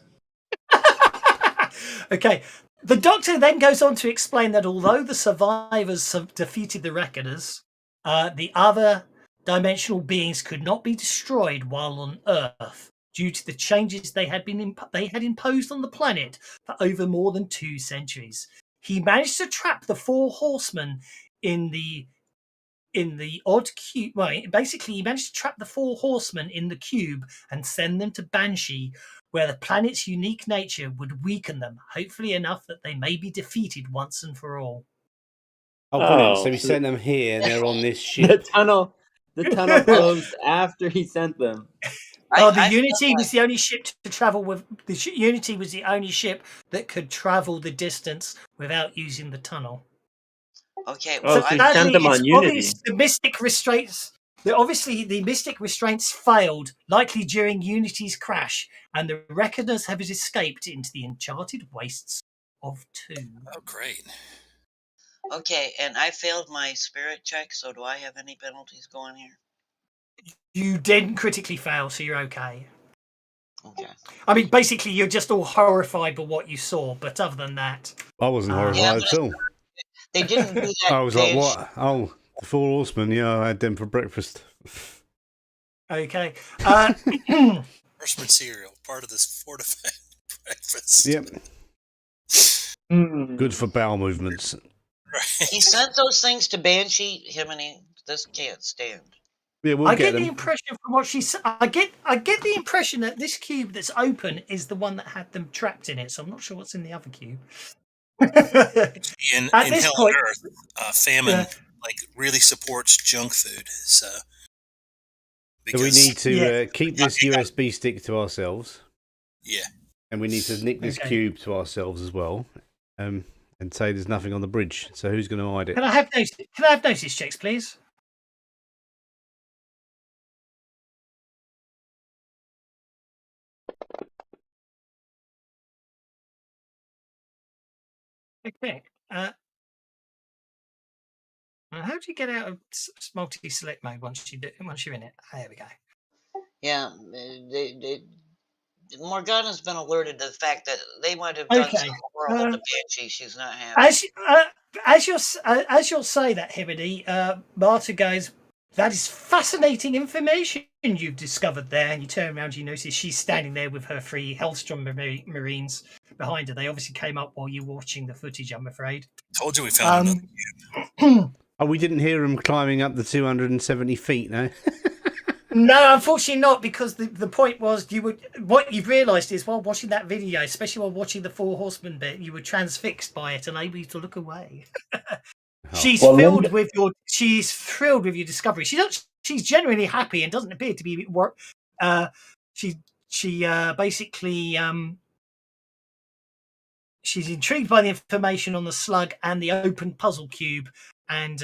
Okay. The Doctor then goes on to explain that although the survivors defeated the Reckoners, the other dimensional beings could not be destroyed while on Earth due to the changes they had imposed on the planet for over more than 2 centuries. He managed to trap the 4 horsemen in the odd cube. Well, basically, he managed to trap the 4 horsemen in the cube and send them to Banshee, where the planet's unique nature would weaken them, hopefully enough that they may be defeated once and for all. Oh, brilliant! Oh, So we so sent them here, and they're on this the ship. tunnel closed after he sent them. The Unity was the only ship to travel with. The Unity was the only ship that could travel the distance without using the tunnel. Okay, Oh, well, so he I sent them on Unity. The mystic restraints. Obviously, the mystic restraints failed, likely during Unity's crash, and the Reckoners have escaped into the uncharted wastes of 2. Oh, great. okay, and I failed my spirit check, so do I have any penalties going here? You didn't critically fail, so you're okay. Okay. I mean, basically, you're just all horrified by what you saw, but other than that, I wasn't horrified at all. They didn't do that. I was like, what? Oh, the 4 horsemen. Yeah, I had them for breakfast. okay. Horseman cereal, part of this fortified breakfast. Yep. Good for bowel movements. Right. He sent those things to Banshee. Him and he. This can't stand. Yeah, we'll I get get them. the impression from what she said. I get the impression that this cube that's open is the one that had them trapped in it. So I'm not sure what's in the other cube. In this Hell point- on Earth, famine really supports junk food. So we need to keep this USB stick to ourselves. Yeah. And we need to nick this cube to ourselves as well. And say there's nothing on the bridge. So who's going to hide it? Can I have notice checks, please? Okay. How do you get out of multi-select mode once you're in it? There we go. Yeah, Morgana's been alerted to the fact that they might have done something horrible to Banshee. She's not happy. As you'll say that, Hibity, Marta goes, That is fascinating information you've discovered there. And you turn around, you notice she's standing there with her 3 Hellstrom Marines behind her. They obviously came up while you were watching the footage, I'm afraid. Told you we found another. Oh, we didn't hear them climbing up the 270 feet, no? No, unfortunately not, because the point was what you've realised is while watching that video, especially while watching the 4 Horsemen bit, you were transfixed by it and able to look away. She's thrilled with your discovery. She's genuinely happy and doesn't appear to be she basically she's intrigued by the information on the slug and the open puzzle cube, and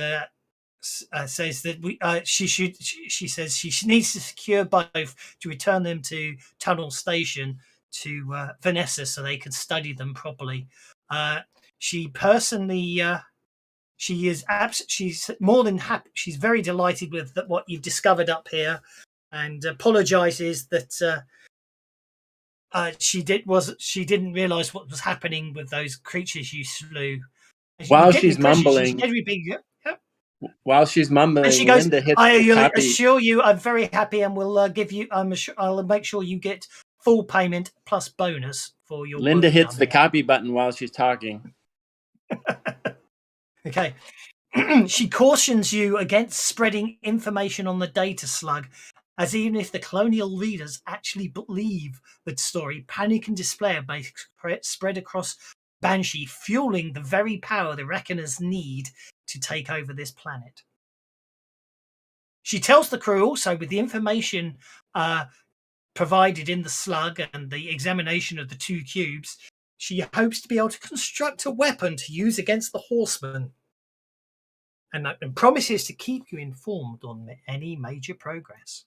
says that she says she needs to secure both to return them to Tunnel Station to Vanessa so they can study them properly. She personally she's more than happy. She's very delighted with what you've discovered up here, and apologizes that she didn't realize what was happening with those creatures you slew. While she's mumbling, while she's mumbling, and she goes, Linda hits I the copy. assure you, I'm very happy, and will give you. I'll make sure you get full payment plus bonus for your. Linda work hits done the here. copy button while she's talking. Okay. She cautions you against spreading information on the data slug, as even if the colonial leaders actually believe that story, panic and despair may spread across Banshee, fueling the very power the Reckoners need to take over this planet. She tells the crew also, with the information provided in the slug and the examination of the 2 cubes, she hopes to be able to construct a weapon to use against the Horsemen, and promises to keep you informed on any major progress.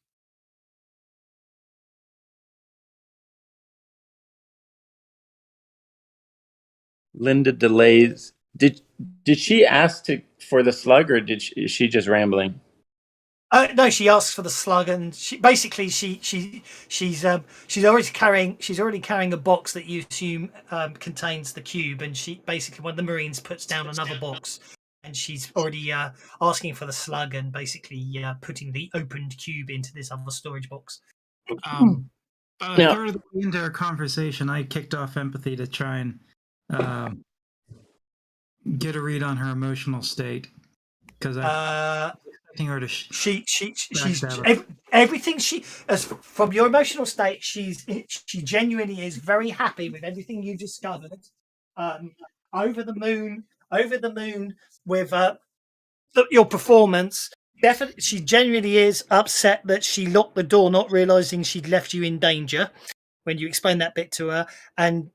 Linda delays. Did she ask for the slug, or is she just rambling? No, she asks for the slug, and she's already carrying a box that you assume contains the cube, and she basically, one of the Marines puts down another box, and she's already asking for the slug and basically putting the opened cube into this other storage box. About a third of the way into our conversation, I kicked off empathy to try and get a read on her emotional state, because I'm expecting her to. Everything from your emotional state, she genuinely is very happy with everything you discovered. Over the moon with your performance. Definitely, she genuinely is upset that she locked the door, not realizing she'd left you in danger when you explain that bit to her. And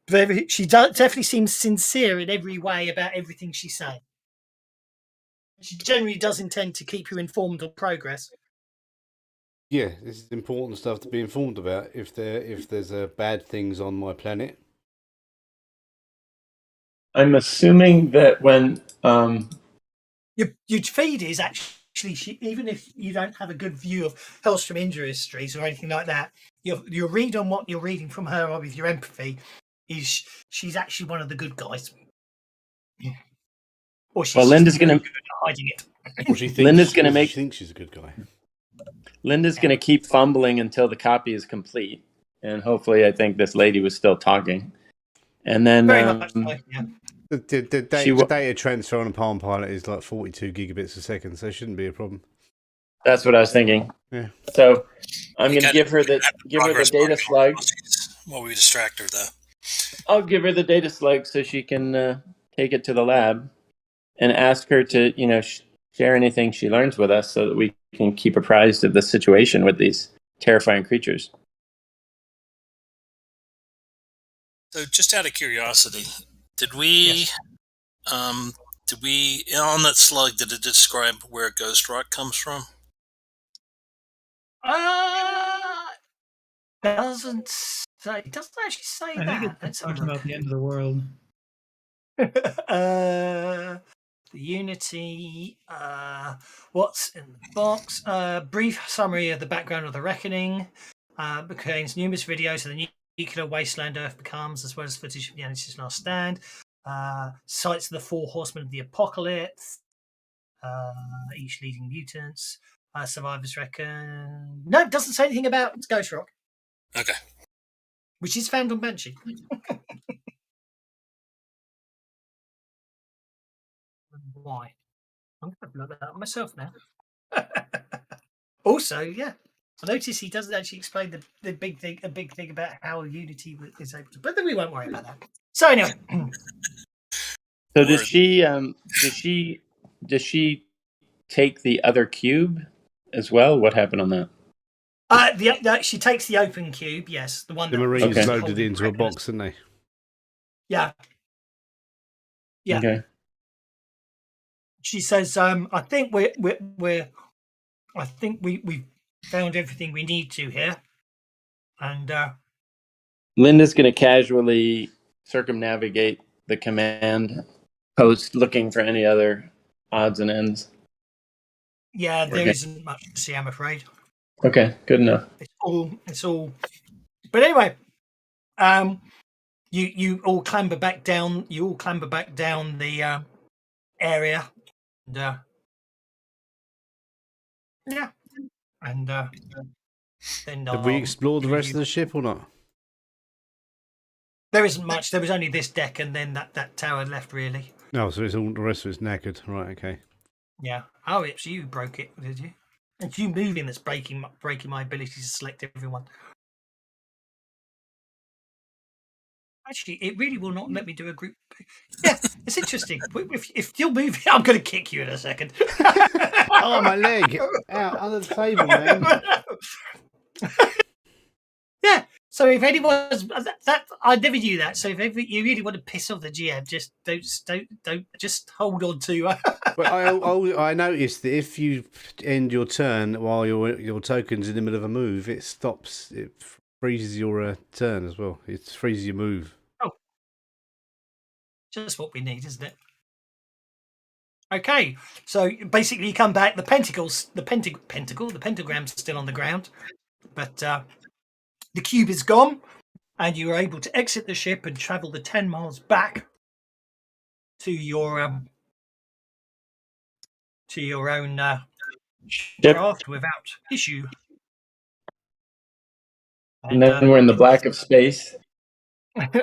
she definitely seems sincere in every way about everything she's saying. She generally does intend to keep you informed of progress. Yeah, this is important stuff to be informed about if there's bad things on my planet. I'm assuming that when your feed is actually, even if you don't have a good view of Hellstrom Industries or anything like that, your read on what you're reading from her, or with your empathy, is she's actually one of the good guys. Or she's Linda's going to hiding it. Well, she thinks, Linda's going to make. She thinks she's a good guy. Linda's going to keep fumbling until the copy is complete, and hopefully, I think this lady was still talking. And then very much so, yeah. The data transfer on a Palm Pilot is like 42 gigabits a second, so it shouldn't be a problem. That's what I was thinking. Yeah. So I'm going to give her the data slug. While we distract her, though. I'll give her the data slug so she can take it to the lab and ask her to, share anything she learns with us, so that we can keep apprised of the situation with these terrifying creatures. So, just out of curiosity, did we on that slug, did it describe where Ghost Rock comes from? Doesn't actually say I that. think it's talking about the end of the world. The Unity, what's in the box? Brief summary of the background of the Reckoning. Contains numerous videos of the nuclear wasteland Earth becomes, as well as footage of the Unity's last stand. Sites of the 4 Horsemen of the Apocalypse, each leading mutants. Survivors reckon. No, it doesn't say anything about Ghost Rock, Okay. which is found on Banshee. Why? I'm going to look that up myself now. Also, yeah, I notice he doesn't actually explain the big thing, a big thing about how Unity is able to. But then we won't worry about that. So anyway, So Or- does she take the other cube as well? What happened on that? she takes the open cube. Yes, the one The that Marines Okay. loaded it into a box, didn't they? Yeah. Yeah. Okay. She says, "I think we found everything we need to here," and Linda's going to casually circumnavigate the command post, looking for any other odds and ends. yeah, there Okay. isn't much to see, I'm afraid. Okay, good enough. It's all. But anyway, you all clamber back down. You all clamber back down the area, and yeah, and then Have we explored the rest of the ship or not? There isn't much. There was only this deck, and then that tower left. Really. No, so it's all the rest of it's knackered. Right, okay. Yeah. Oh, it's you who broke it, did you? It's you moving that's breaking my ability to select everyone. Actually, it really will not let me do a group. Yeah, it's interesting. If you're moving, I'm going to kick you in a second. Oh, my leg! Out under the table, man. Yeah. So if anyone's that I never knew that. So if you really want to piss off the GM, just don't just hold on to. Well, I noticed that if you end your turn while your token's in the middle of a move, it stops. It freezes your turn as well. It freezes your move. Oh, just what we need, isn't it? Okay, so basically you come back. The pentagram's still on the ground, but the cube is gone, and you are able to exit the ship and travel the 10 miles back to your own craft without issue. And then we're in the black of space.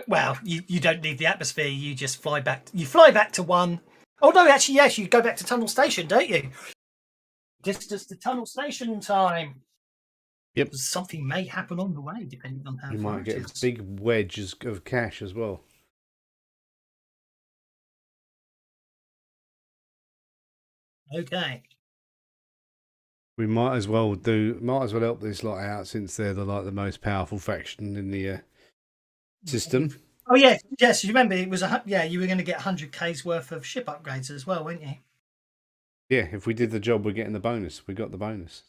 Well, you don't leave the atmosphere. You just fly back. You fly back to one. Oh no, actually, yes, you go back to Tunnel Station, don't you? Just the Tunnel Station time. Yep. Something may happen on the way, depending on how You far might it get is. a big wedge of cash as well. Okay. We might as well help this lot out since they're the most powerful faction in the system. Oh yeah, yes. You remember it was you were going to get 100k's worth of ship upgrades as well, weren't you? Yeah, if we did the job, we're getting the bonus. We got the bonus.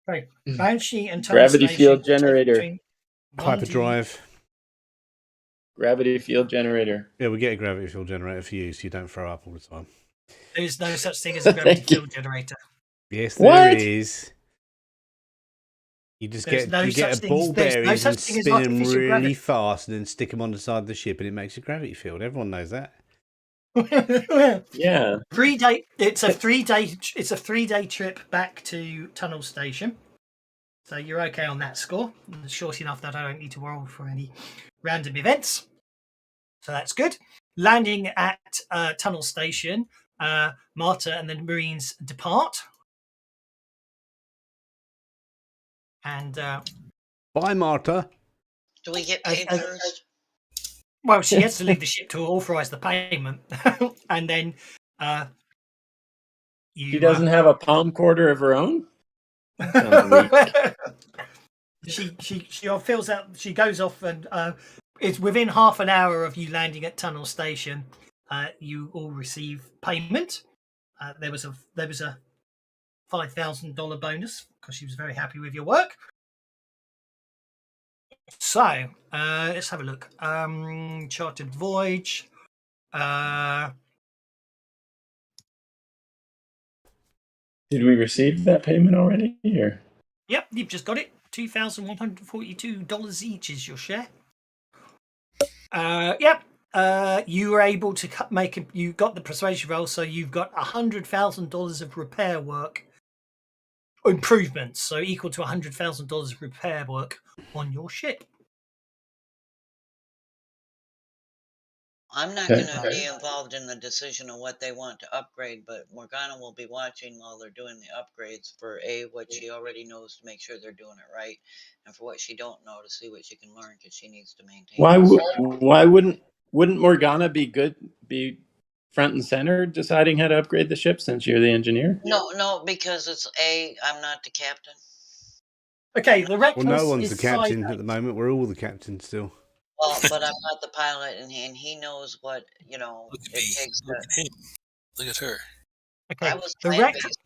Right. Banshee and Tunnel Gravity Station field take generator. between 1D Hyperdrive. Gravity field generator. Yeah, we get a gravity field generator for you, so you don't throw up all the time. There's no such thing as a gravity Thank you. field generator. Yes, What? there is. You just There's get no you get such a thing as- ball there's no bearings such and thing as spin them artificial really gravity. fast, and then stick them on the side of the ship, and it makes a gravity field. Everyone knows that. Yeah. 3 day. It's a 3 day. It's a 3 day trip back to Tunnel Station. So you're okay on that score. It's short enough that I don't need to roll for any random events. So that's good. Landing at Tunnel Station, Marta and the Marines depart. And Bye, Marta. Do we get As- paid as- first? well, she has to leave the ship to authorise the payment, and then you. She doesn't have a palm quarter of her own? Sounds weak. she fills out. She goes off, and it's within half an hour of you landing at Tunnel Station. You all receive payment. There was a $5,000 bonus because she was very happy with your work. So let's have a look. Chartered voyage. Did we receive that payment already? Or? Yep, you've just got it. $2,142 each is your share. Yep. You were able to you got the persuasion roll, so you've got $100,000 of repair work improvements, so equal to $100,000 of repair work on your ship. I'm not Okay. going to be involved in the decision of what they want to upgrade, but Morgana will be watching while they're doing the upgrades for what she already knows to make sure they're doing it right, and for what she don't know to see what she can learn because she needs to maintain. Why wouldn't Morgana be front and center deciding how to upgrade the ship since you're the engineer? No, because I'm not the captain. Okay, the Reckless Well, no one's is the captain side- at the moment. We're all the captains still. Well, but I'm not the pilot, and he knows what Look at it me. takes. Look at him. Look at her. Okay, I was the land Reck based